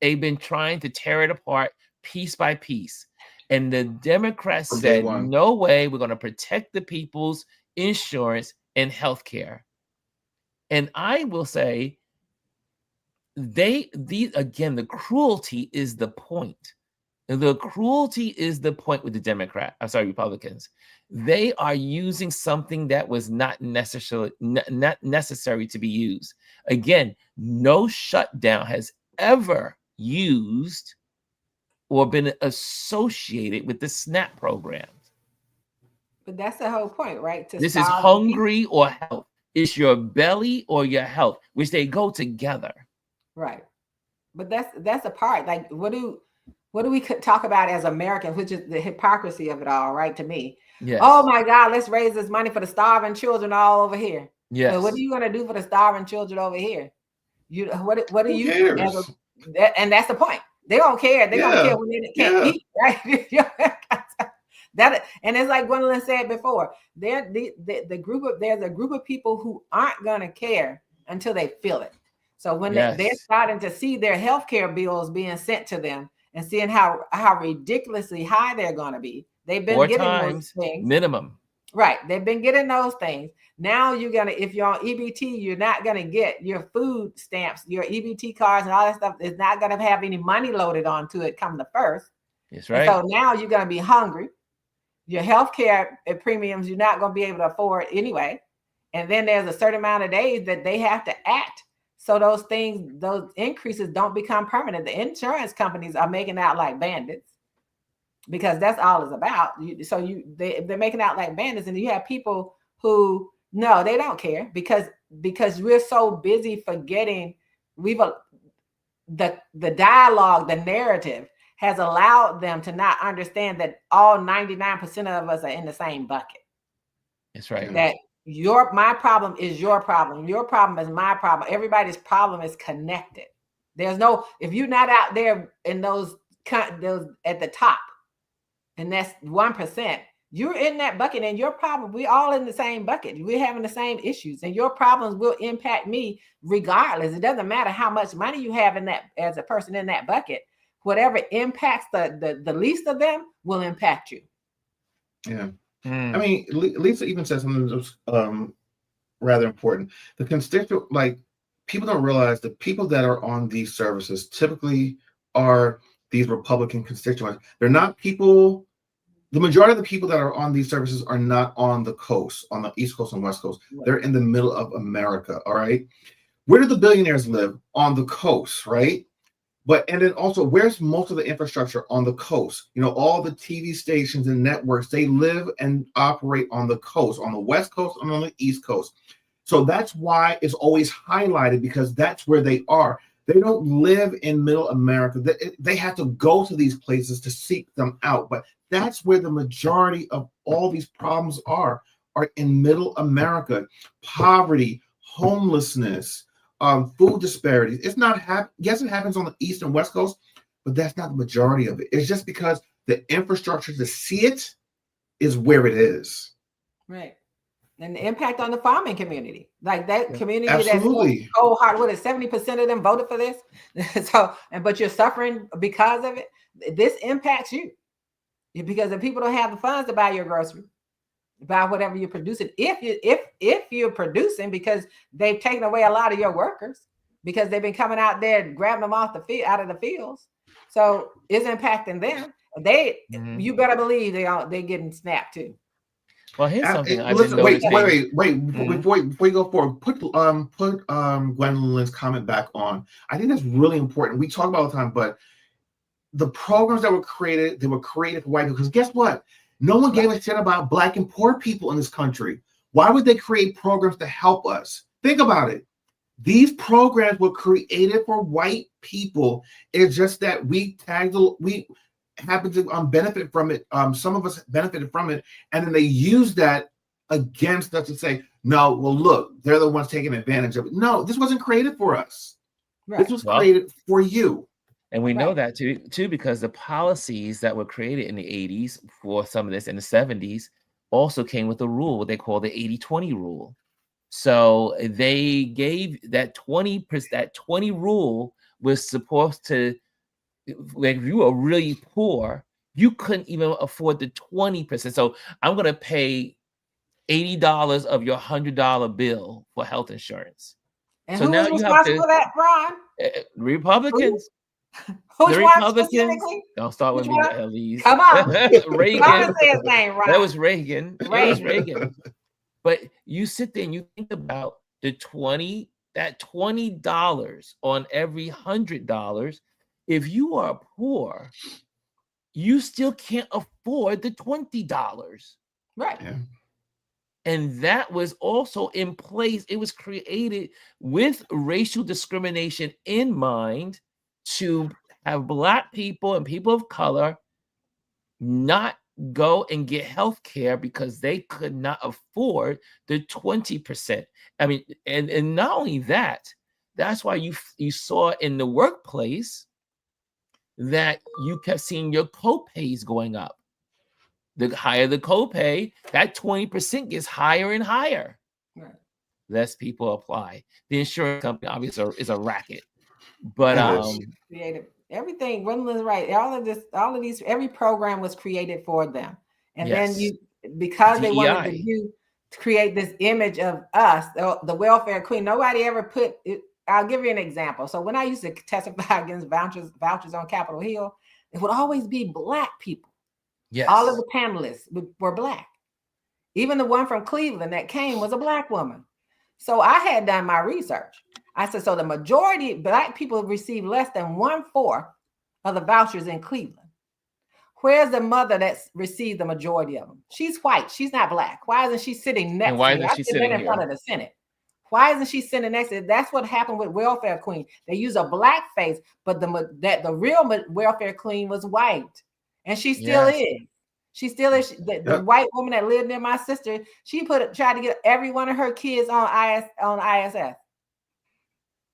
Speaker 1: They've been trying to tear it apart piece by piece. And the Democrats said, no way, we're going to protect the people's insurance and health care. And I will say, the cruelty is the point. The cruelty is the point with the Republicans. They are using something that was not necessary to be used. Again, no shutdown has ever used or been associated with the SNAP programs.
Speaker 5: But that's the whole point, right? To
Speaker 1: This is
Speaker 5: starve the people.
Speaker 1: hungry or health. It's your belly or your health, which they go together.
Speaker 5: Right. But that's the part. Like, what do we talk about as Americans, which is the hypocrisy of it all, right? To me.
Speaker 1: Yes.
Speaker 5: Oh my God, let's raise this money for the starving children all over here.
Speaker 1: Yes.
Speaker 5: So what are you gonna do for the starving children over here? What do you
Speaker 4: cares?
Speaker 5: and that's the point. They don't care. They're gonna care when they can't eat, right? And it's like Gwendolyn said before, there's a group of people who aren't gonna care until they feel it. So when they're starting to see their healthcare bills being sent to them and seeing how ridiculously high they're gonna be, they've been
Speaker 1: 4
Speaker 5: getting
Speaker 1: times
Speaker 5: those things
Speaker 1: minimum.
Speaker 5: Right. They've been getting those things. Now if you're on EBT, you're not going to get your food stamps, your EBT cards and all that stuff is not going to have any money loaded onto it come the first.
Speaker 1: That's right.
Speaker 5: And so now you're going to be hungry. Your healthcare premiums, you're not going to be able to afford anyway. And then there's a certain amount of days that they have to act. So those increases don't become permanent. The insurance companies are making out like bandits. Because that's all it's about. They're making out like bandits, and you have people who no, they don't care because we're so busy forgetting. The dialogue, the narrative has allowed them to not understand that all 99% of us are in the same bucket.
Speaker 1: That's right.
Speaker 5: That my problem is your problem. Your problem is my problem. Everybody's problem is connected. There's no if you're not out there in those at the top. And that's 1%. You're in that bucket, and your problem, we're all in the same bucket. We're having the same issues, and your problems will impact me regardless. It doesn't matter how much money you have in that as a person in that bucket. Whatever impacts the least of them will impact you.
Speaker 4: Yeah. I mean, Lisa even said something that was rather important. The constituent, like, people don't realize the people that are on these services typically are these Republican constituents. They're not people. The majority of the people that are on these services are not on the coast, on the East Coast and West Coast. They're in the middle of America. All right. Where do the billionaires live? On the coast, right? And then also, where's most of the infrastructure? On the coast. You know, all the TV stations and networks, they live and operate on the coast, on the West Coast and on the East Coast. So that's why it's always highlighted, because that's where they are. They don't live in middle America. They have to go to these places to seek them out. But that's where the majority of all these problems are in middle America. Poverty, homelessness, food disparities. It's not yes, it happens on the East and West Coast, but that's not the majority of it. It's just because the infrastructure to see it is where it is.
Speaker 5: Right. And the impact on the farming community, like that community
Speaker 4: Absolutely.
Speaker 5: that's so hard. What is 70% of them voted for this? But you're suffering because of it. This impacts you because the people don't have the funds to buy your groceries, buy whatever you're producing. If you're producing, because they've taken away a lot of your workers because they've been coming out there and grabbing them out of the fields. So it's impacting them. You better believe they're getting snapped too.
Speaker 1: Well, here's something I've
Speaker 4: listen,
Speaker 1: been noticing.
Speaker 4: Wait. Before you go forward, put Gwendolyn's comment back on. I think that's really important. We talk about it all the time, but the programs that were created, they were created for white people. Because guess what? No one gave a shit about Black and poor people in this country. Why would they create programs to help us? Think about it. These programs were created for white people. It's just that we happen to benefit from it. Some of us benefited from it, and then they use that against us to say, no, well, look, they're the ones taking advantage of it. No, this wasn't created for us. Right. This was created for you.
Speaker 1: And we know that too, because the policies that were created in the 80s for some of this in the 70s also came with a rule, what they call the 80-20 rule. So they gave that 20%, that 20 rule was supposed to, like, if you were really poor, you couldn't even afford the 20%. So I'm going to pay $80 of your $100 bill for health insurance.
Speaker 5: And
Speaker 1: so
Speaker 5: who
Speaker 1: now
Speaker 5: was
Speaker 1: you have to,
Speaker 5: for that, Ron?
Speaker 1: Republicans.
Speaker 5: Who's
Speaker 1: the Republicans. Don't start with me, Elise.
Speaker 5: Come on.
Speaker 1: Reagan.
Speaker 5: Come on, say his name, Ron.
Speaker 1: That was Reagan. It was Reagan. But you sit there and you think about that $20 on every $100. If you are poor, you still can't afford the $20.
Speaker 5: Right.
Speaker 4: Yeah.
Speaker 1: And that was also in place. It was created with racial discrimination in mind to have Black people and people of color not go and get health care because they could not afford the 20%. I mean, and not only that, that's why you saw in the workplace that you kept seeing your co-pays going up. The higher the copay, that 20% gets higher and higher.
Speaker 5: Right.
Speaker 1: Less people apply. The insurance company obviously is a racket. But
Speaker 5: created everything. Wendell is right. All of these, every program was created for them. And then because they wanted to create this image of us, the welfare queen. Nobody ever put it. I'll give you an example. So when I used to testify against vouchers on Capitol Hill, it would always be Black people.
Speaker 1: Yes.
Speaker 5: All of the panelists were Black. Even the one from Cleveland that came was a Black woman. So I had done my research. I said, so the majority Black people receive less than 1/4 of the vouchers in Cleveland. Where's the mother that's received the majority of them? She's white. She's not Black. Why isn't she sitting next to me? I've been in front of the Senate. Why isn't she sitting next to me? That's what happened with welfare queen. They use a Black face, but the real welfare queen was white. And she still is. She still is. The white woman that lived near my sister, she tried to get every one of her kids on ISS.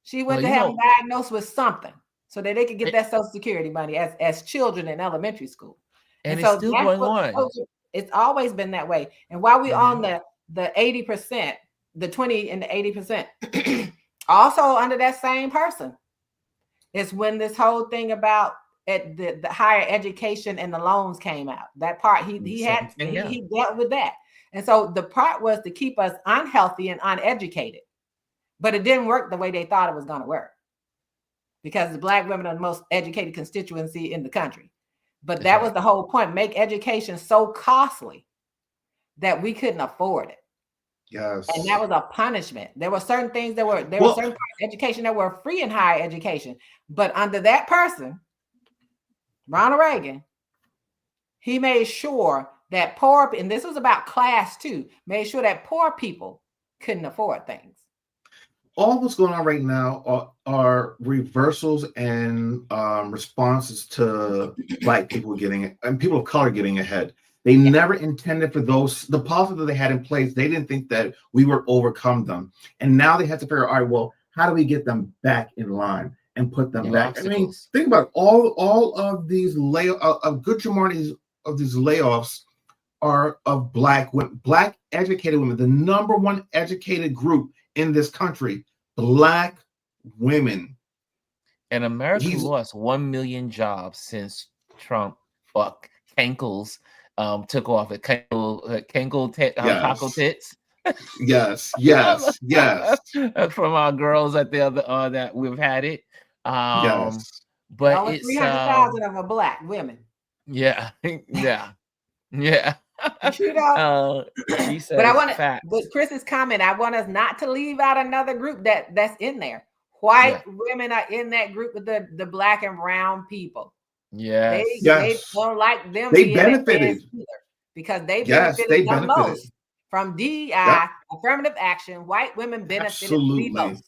Speaker 5: She went to have them diagnosed with something so that they could get that Social Security money as children in elementary school.
Speaker 1: And so it's still going on.
Speaker 5: It's always been that way. And while we on the 80%, the 20 and the 80%, also under that same person, is when this whole thing about the higher education and the loans came out. That part he dealt with that. And so the part was to keep us unhealthy and uneducated. But it didn't work the way they thought it was going to work, because the Black women are the most educated constituency in the country. But that was the whole point: make education so costly that we couldn't afford it.
Speaker 4: Yes.
Speaker 5: And that was a punishment. There were certain things that were certain parts of education that were free in higher education, but under that person, Ronald Reagan, he made sure that poor, and this was about class too, made sure that poor people couldn't afford things.
Speaker 4: All what's going on right now are reversals and responses to Black people getting and people of color getting ahead. They never intended for the policies that they had in place. They didn't think that we would overcome them, and now they have to figure out, all right, well, how do we get them back in line and put them back?
Speaker 1: Obstacles.
Speaker 4: I mean, think about all of these a good majority of these layoffs are of Black women, Black educated women, the number one educated group in this country, Black women.
Speaker 1: And America lost 1 million jobs since Trump Cankles took off at Taco Tits.
Speaker 4: Yes.
Speaker 1: From our girls at the other that we've had it.
Speaker 4: Yes.
Speaker 1: But
Speaker 5: only
Speaker 1: it's
Speaker 5: 300,000 of them are Black women.
Speaker 1: Yeah.
Speaker 5: You know,
Speaker 1: she said,
Speaker 5: but Chris's comment, I want us not to leave out another group that's in there. White women are in that group with the Black and brown people.
Speaker 1: Yes.
Speaker 5: They don't like them.
Speaker 4: They benefited
Speaker 5: because they benefited the most from DEI, affirmative action. White women benefited the most.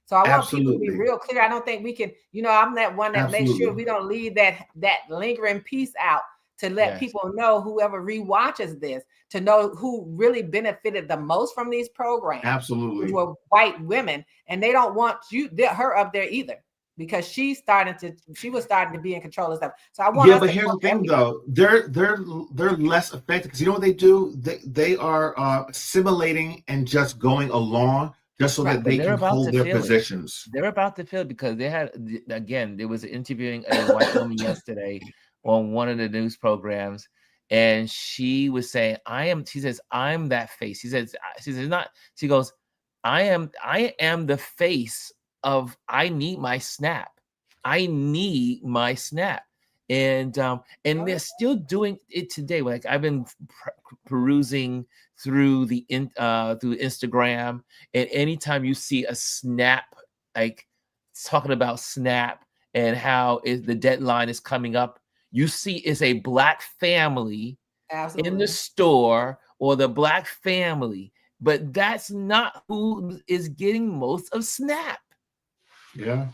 Speaker 5: So I want people to be real clear. I don't think we can, I'm that one that makes sure we don't leave that lingering piece out, to let people know, whoever rewatches this, to know who really benefited the most from these programs.
Speaker 4: Absolutely.
Speaker 5: Who were white women, and they don't want her up there either, because she was starting to be in control of stuff. So I want
Speaker 4: but here's the thing though, they're less affected, because you know what they do? They are assimilating and just going along just so that they can hold their positions.
Speaker 1: They're about to feel it, because they had, again, there was interviewing a white woman yesterday on one of the news programs, and she was saying, she says, I'm that face. She goes, I am the face of, I need my SNAP. And they're still doing it today. Like, I've been perusing through through Instagram, and anytime you see a SNAP, like talking about SNAP and how the deadline is coming up, you see is a Black family in the store or the Black family, but that's not who is getting most of SNAP.
Speaker 4: Yeah.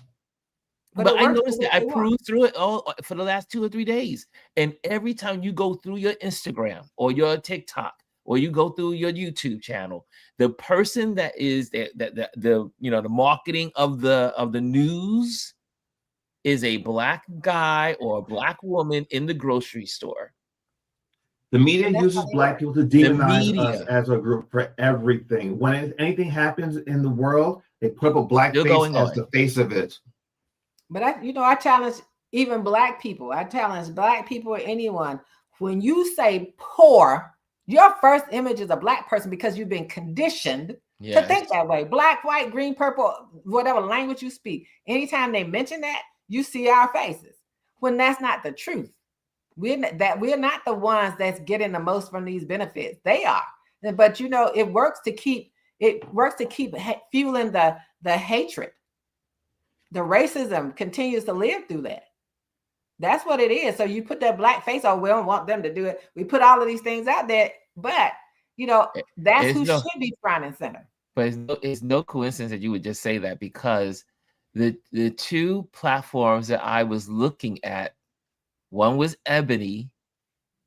Speaker 1: But I noticed that I perused through it all for the last 2 or 3 days. And every time you go through your Instagram or your TikTok or you go through your YouTube channel, the person that is the marketing of the news is a Black guy or a Black woman in the grocery store.
Speaker 4: The media uses Black people to demonize us as a group for everything. When anything happens in the world, they put up a Black face as the face of it.
Speaker 5: But I challenge even Black people. I challenge Black people or anyone. When you say poor, your first image is a Black person because you've been conditioned to think that way. Black, white, green, purple, whatever language you speak. Anytime they mention that, you see our faces. When that's not the truth. We're not the ones that's getting the most from these benefits. They are. But it works to keep fueling the hatred. The racism continues to live through that. That's what it is. So you put that Black face on, we don't want them to do it. We put all of these things out there, but that's who should be front and center.
Speaker 1: But it's no coincidence that you would just say that, because the two platforms that I was looking at, one was Ebony,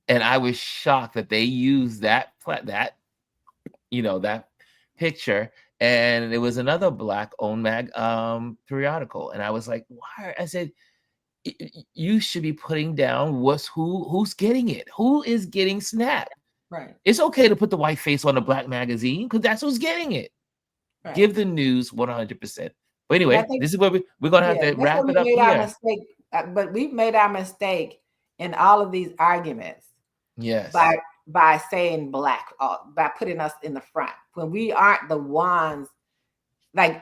Speaker 1: and I was shocked that they used that picture. And it was another Black-owned periodical, and I was like, "Why?" I said, "You should be putting down who's getting it. Who is getting SNAP?
Speaker 5: Right.
Speaker 1: It's okay to put the white face on a Black magazine because that's who's getting it. Right. Give the news 100%." But anyway, this is where we're gonna have to wrap it up here.
Speaker 5: But we've made our mistake in all of these arguments.
Speaker 1: Yes.
Speaker 5: By saying Black, by putting us in the front when we aren't the ones. I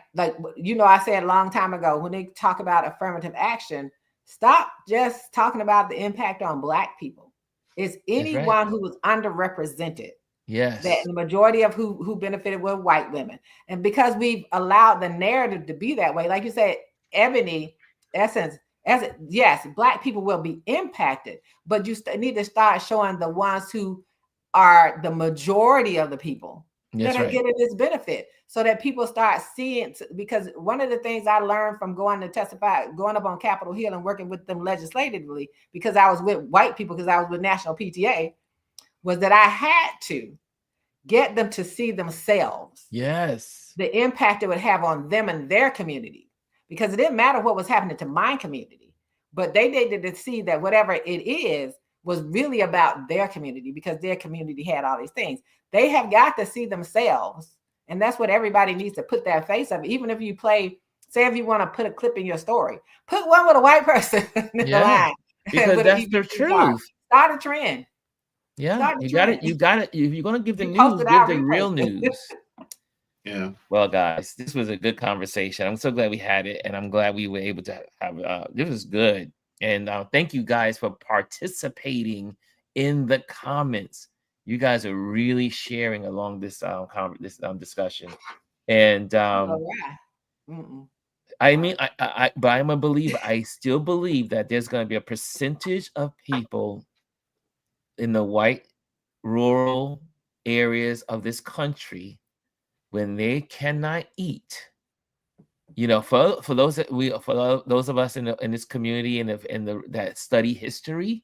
Speaker 5: said a long time ago, when they talk about affirmative action, stop just talking about the impact on Black people. It's anyone who was underrepresented.
Speaker 1: Yes.
Speaker 5: That the majority of who benefited were white women. And because we've allowed the narrative to be that way, like you said, Ebony, yes, Black people will be impacted, but you need to start showing the ones who are the majority of the people that are getting this benefit, so that people start seeing. Because one of the things I learned from going up on Capitol Hill and working with them legislatively, because I was with white people, because I was with National PTA, was that I had to get them to see themselves.
Speaker 1: Yes.
Speaker 5: The impact it would have on them and their community, because it didn't matter what was happening to my community, but they needed to see that whatever it is was really about their community, because their community had all these things. They have got to see themselves. And that's what everybody needs to put that face of. Even if you if you want to put a clip in your story, put one with a white person in the line.
Speaker 1: Because that's the truth.
Speaker 5: Start a trend.
Speaker 1: Yeah, you got it. If you're going to give the news, give the real news.
Speaker 4: Yeah.
Speaker 1: Well, guys, this was a good conversation. I'm so glad we had it, and I'm glad we were able to have. This was good, and thank you guys for participating in the comments. You guys are really sharing along this discussion, and I mean, but I'm a believer. I still believe that there's going to be a percentage of people in the white rural areas of this country, when they cannot eat, for those of us in this community and that study history,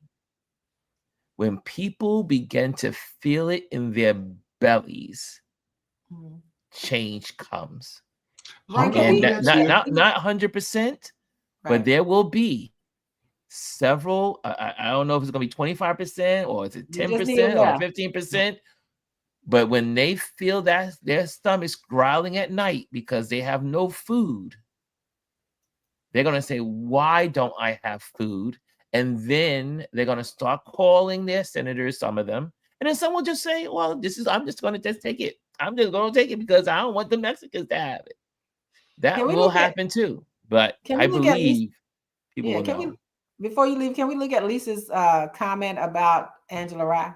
Speaker 1: when people begin to feel it in their bellies, change comes. And not 100%, but there will be several. I don't know if it's going to be 25% or is it 10% or 15%. But when they feel that their stomach's growling at night because they have no food, they're going to say, "Why don't I have food?" And then they're going to start calling their senators, some of them. And then some will just say, "Well, I'm just going to just take it. I'm just going to take it because I don't want the Mexicans to have it." That will happen too. But I believe people will know.
Speaker 5: Before you leave, can we look at Lisa's comment about Angela Rye?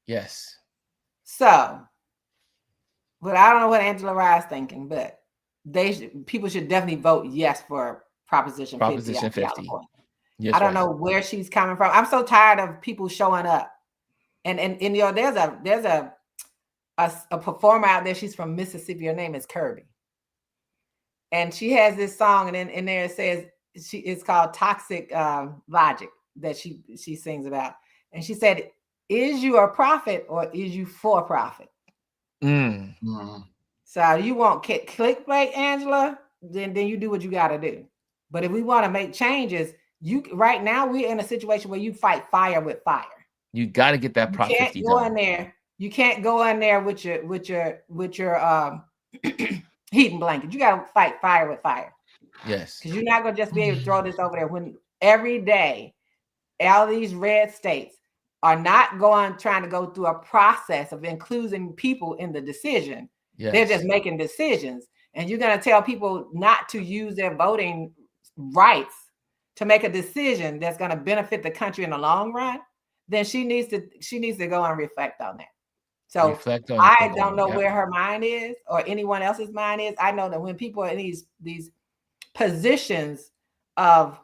Speaker 1: Yes.
Speaker 5: So, but I don't know what Angela Rye is thinking, but people should definitely vote yes for Proposition 50.
Speaker 1: Yes,
Speaker 5: I don't know where she's coming from. I'm so tired of people showing up And you know, there's a performer out there. She's from Mississippi. Her name is Kirby, and she has this song, and in there it says it's called Toxic Logic that she sings about, and she said, "Is you a prophet or is you for profit?" So you want clickbait, Angela? Then you do what you got to do. But if we want to make changes, right now we're in a situation where you fight fire with fire.
Speaker 1: You got to get that Prop 50 done.
Speaker 5: You can't go in there with your heating blanket. You got to fight fire with fire.
Speaker 1: Yes.
Speaker 5: Because you're not going to just be able to throw this over there when every day all these red states are not trying to go through a process of including people in the decision. Yes. They're just making decisions. And you're going to tell people not to use their voting rights to make a decision that's going to benefit the country in the long run. Then she needs to go and reflect on that. So I don't know where her mind is or anyone else's mind is. I know that when people are in these positions of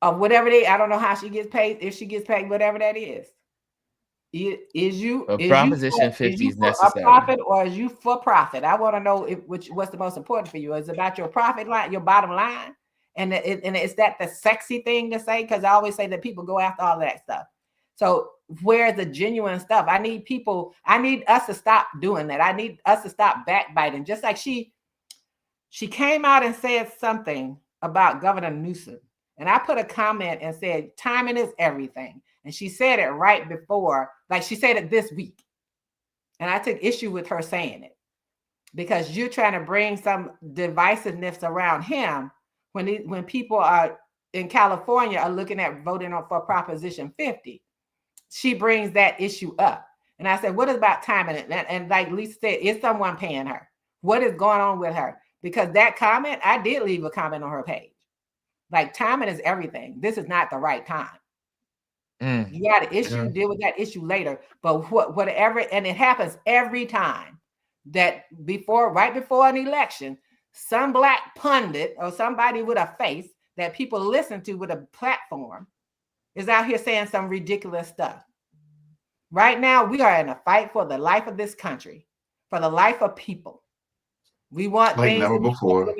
Speaker 5: whatever I don't know how she gets paid, if she gets paid, whatever that is.
Speaker 1: Proposition 50 is necessary.
Speaker 5: A profit or is you for profit? I want to know what's the most important for you. Is it about your profit line, your bottom line? And is that the sexy thing to say? Because I always say that people go after all of that stuff. So where's the genuine stuff? I need us to stop doing that. I need us to stop backbiting. Just like she came out and said something about Governor Newsom. And I put a comment and said, timing is everything. And she said it right before, like she said it this week. And I took issue with her saying it because you're trying to bring some divisiveness around him when people are in California are looking at voting for Proposition 50. She brings that issue up. And I said, what is about timing? And like Lisa said, is someone paying her? What is going on with her? Because that comment, I did leave a comment on her page. Like, timing is everything. This is not the right time. You got an issue, deal with that issue later. But whatever, and it happens every time that right before an election, some black pundit or somebody with a face that people listen to with a platform is out here saying some ridiculous stuff. Right now, we are in a fight for the life of this country, for the life of people. We want
Speaker 4: like
Speaker 5: things
Speaker 4: never before.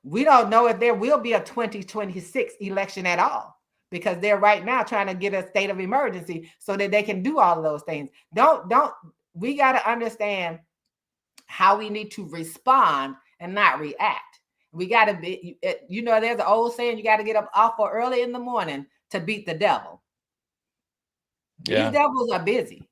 Speaker 5: We don't know if there will be a 2026 election at all because they're right now trying to get a state of emergency so that they can do all of those things. We got to understand how we need to respond and not react. We got to be, there's an old saying, you got to get up awful early in the morning to beat the devil. Yeah. These devils are busy.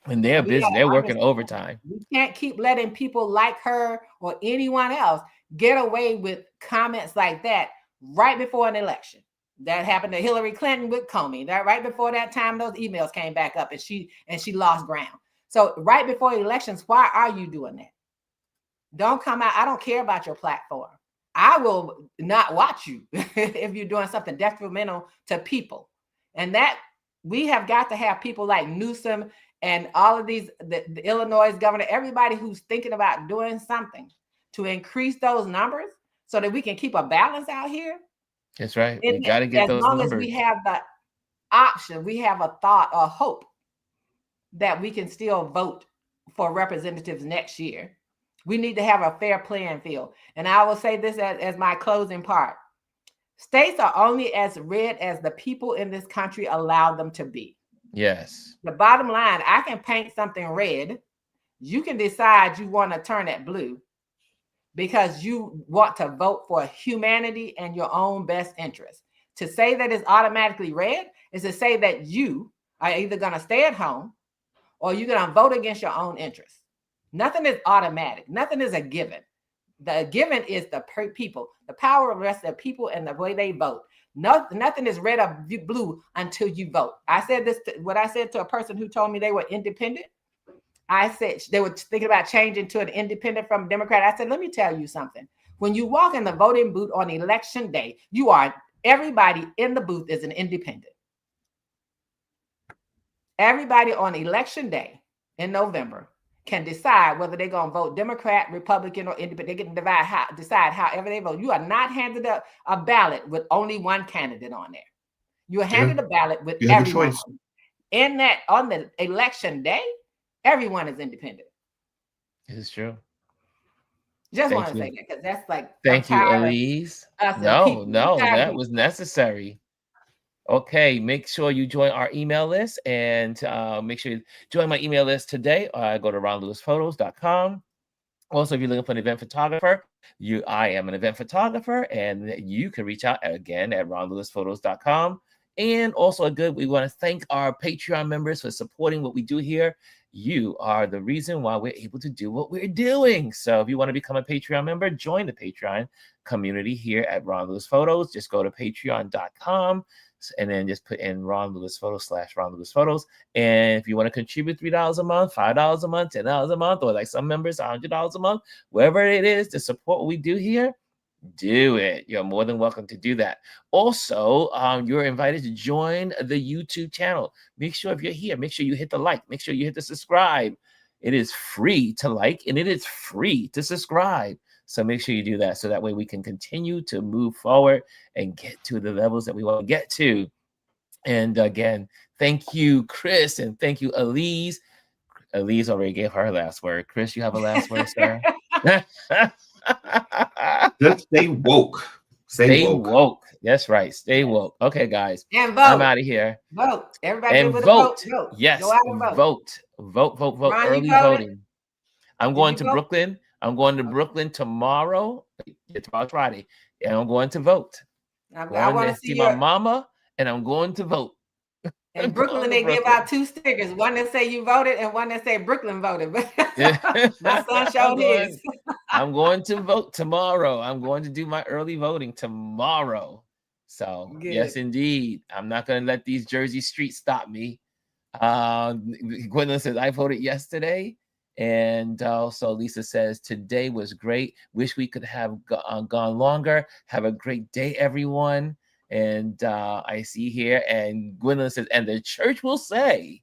Speaker 1: And they're busy. They're working overtime.
Speaker 5: We can't keep letting people like her or anyone else get away with comments like that right before an election. That happened to Hillary Clinton with Comey. That right before that time, those emails came back up and she lost ground. So right before elections, why are you doing that? Don't come out. I don't care about your platform. I will not watch you if you're doing something detrimental to people. And that we have got to have people like Newsom and all of these, the Illinois governor, everybody who's thinking about doing something to increase those numbers so that we can keep a balance out here.
Speaker 1: That's right. We got to get those numbers.
Speaker 5: As long as we have the option, we have a thought or hope that we can still vote for representatives next year. We need to have a fair playing field. And I will say this as my closing part. States are only as red as the people in this country allow them to be.
Speaker 1: Yes.
Speaker 5: The bottom line, I can paint something red. You can decide you want to turn it blue because you want to vote for humanity and your own best interest. To say that it's automatically red is to say that you are either going to stay at home or you're going to vote against your own interests. Nothing is automatic. Nothing is a given. The given is the people. The power rests of people and the way they vote. Nothing is red or blue until you vote. I said this, what I said to a person who told me they were independent. I said they were thinking about changing to an independent from a Democrat. I said, let me tell you something. When you walk in the voting booth on election day, everybody in the booth is an independent. Everybody on election day in November can decide whether they're going to vote Democrat, Republican, or independent. They can decide however they vote. You are not handed a ballot with only one candidate on there. You are handed a ballot with everyone. in that on the election day, everyone is independent.
Speaker 1: It's true.
Speaker 5: Just
Speaker 1: Thank
Speaker 5: want to
Speaker 1: you.
Speaker 5: say that because that's like I'm
Speaker 1: Thank you,
Speaker 5: tired
Speaker 1: Elise.
Speaker 5: of us and
Speaker 1: No,
Speaker 5: people. I'm
Speaker 1: no,
Speaker 5: tired of
Speaker 1: that
Speaker 5: people.
Speaker 1: was necessary. Okay, make sure you join our email list and make sure you join my email list today. Go to ronlewisphotos.com. Also, if you're looking for an event photographer, I am an event photographer, and you can reach out again at ronlewisphotos.com. And also, we want to thank our Patreon members for supporting what we do here. You are the reason why we're able to do what we're doing. So if you want to become a Patreon member, join the Patreon community here at Ron Lewis Photos. Just go to patreon.com and then just put in Ron Lewis Photos / Ron Lewis Photos. And if you want to contribute $3 a month, $5 a month, $10 a month, or like some members, $100 a month, wherever it is to support what we do here, do it. You're more than welcome to do that. Also, you're invited to join the YouTube channel. Make sure if you're here, make sure you hit the like, make sure you hit the subscribe. It is free to like and it is free to subscribe. So make sure you do that so that way we can continue to move forward and get to the levels that we want to get to. And again, thank you, Chris, and thank you, Elise. Elise already gave her last word. Chris, you have a last word, sir?
Speaker 4: Just stay woke.
Speaker 1: Stay woke. That's right. Stay woke. Okay, guys.
Speaker 5: And vote.
Speaker 1: I'm out of here.
Speaker 5: Vote. Everybody
Speaker 1: And
Speaker 5: with
Speaker 1: vote.
Speaker 5: a vote.
Speaker 1: Yes.
Speaker 5: Go out and vote.
Speaker 1: Vote.
Speaker 5: Ron,
Speaker 1: Early voting. I'm going to
Speaker 5: vote?
Speaker 1: Brooklyn. I'm going to Brooklyn tomorrow. Tomorrow's Friday. And I'm going to vote.
Speaker 5: I want to see
Speaker 1: my mama, and I'm going to vote.
Speaker 5: In Brooklyn, they give out 2 stickers. One that say you voted and one that say Brooklyn voted. My son showed his.
Speaker 1: I'm going to vote tomorrow. I'm going to do my early voting tomorrow. So,
Speaker 5: Good.
Speaker 1: Yes, indeed. I'm not going to let these Jersey streets stop me. Gwendolyn says, I voted yesterday. And also Lisa says, today was great. Wish we could have gone longer. Have a great day, everyone. And I see here, and Gwendolyn says, and the church will say,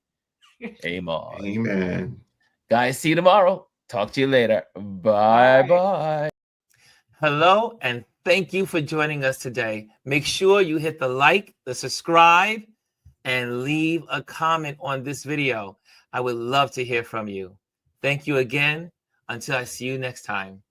Speaker 1: amen.
Speaker 4: Amen.
Speaker 1: Guys, see you tomorrow. Talk to you later. Bye-bye. Hello, and thank you for joining us today. Make sure you hit the like, the subscribe, and leave a comment on this video. I would love to hear from you. Thank you again. Until I see you next time.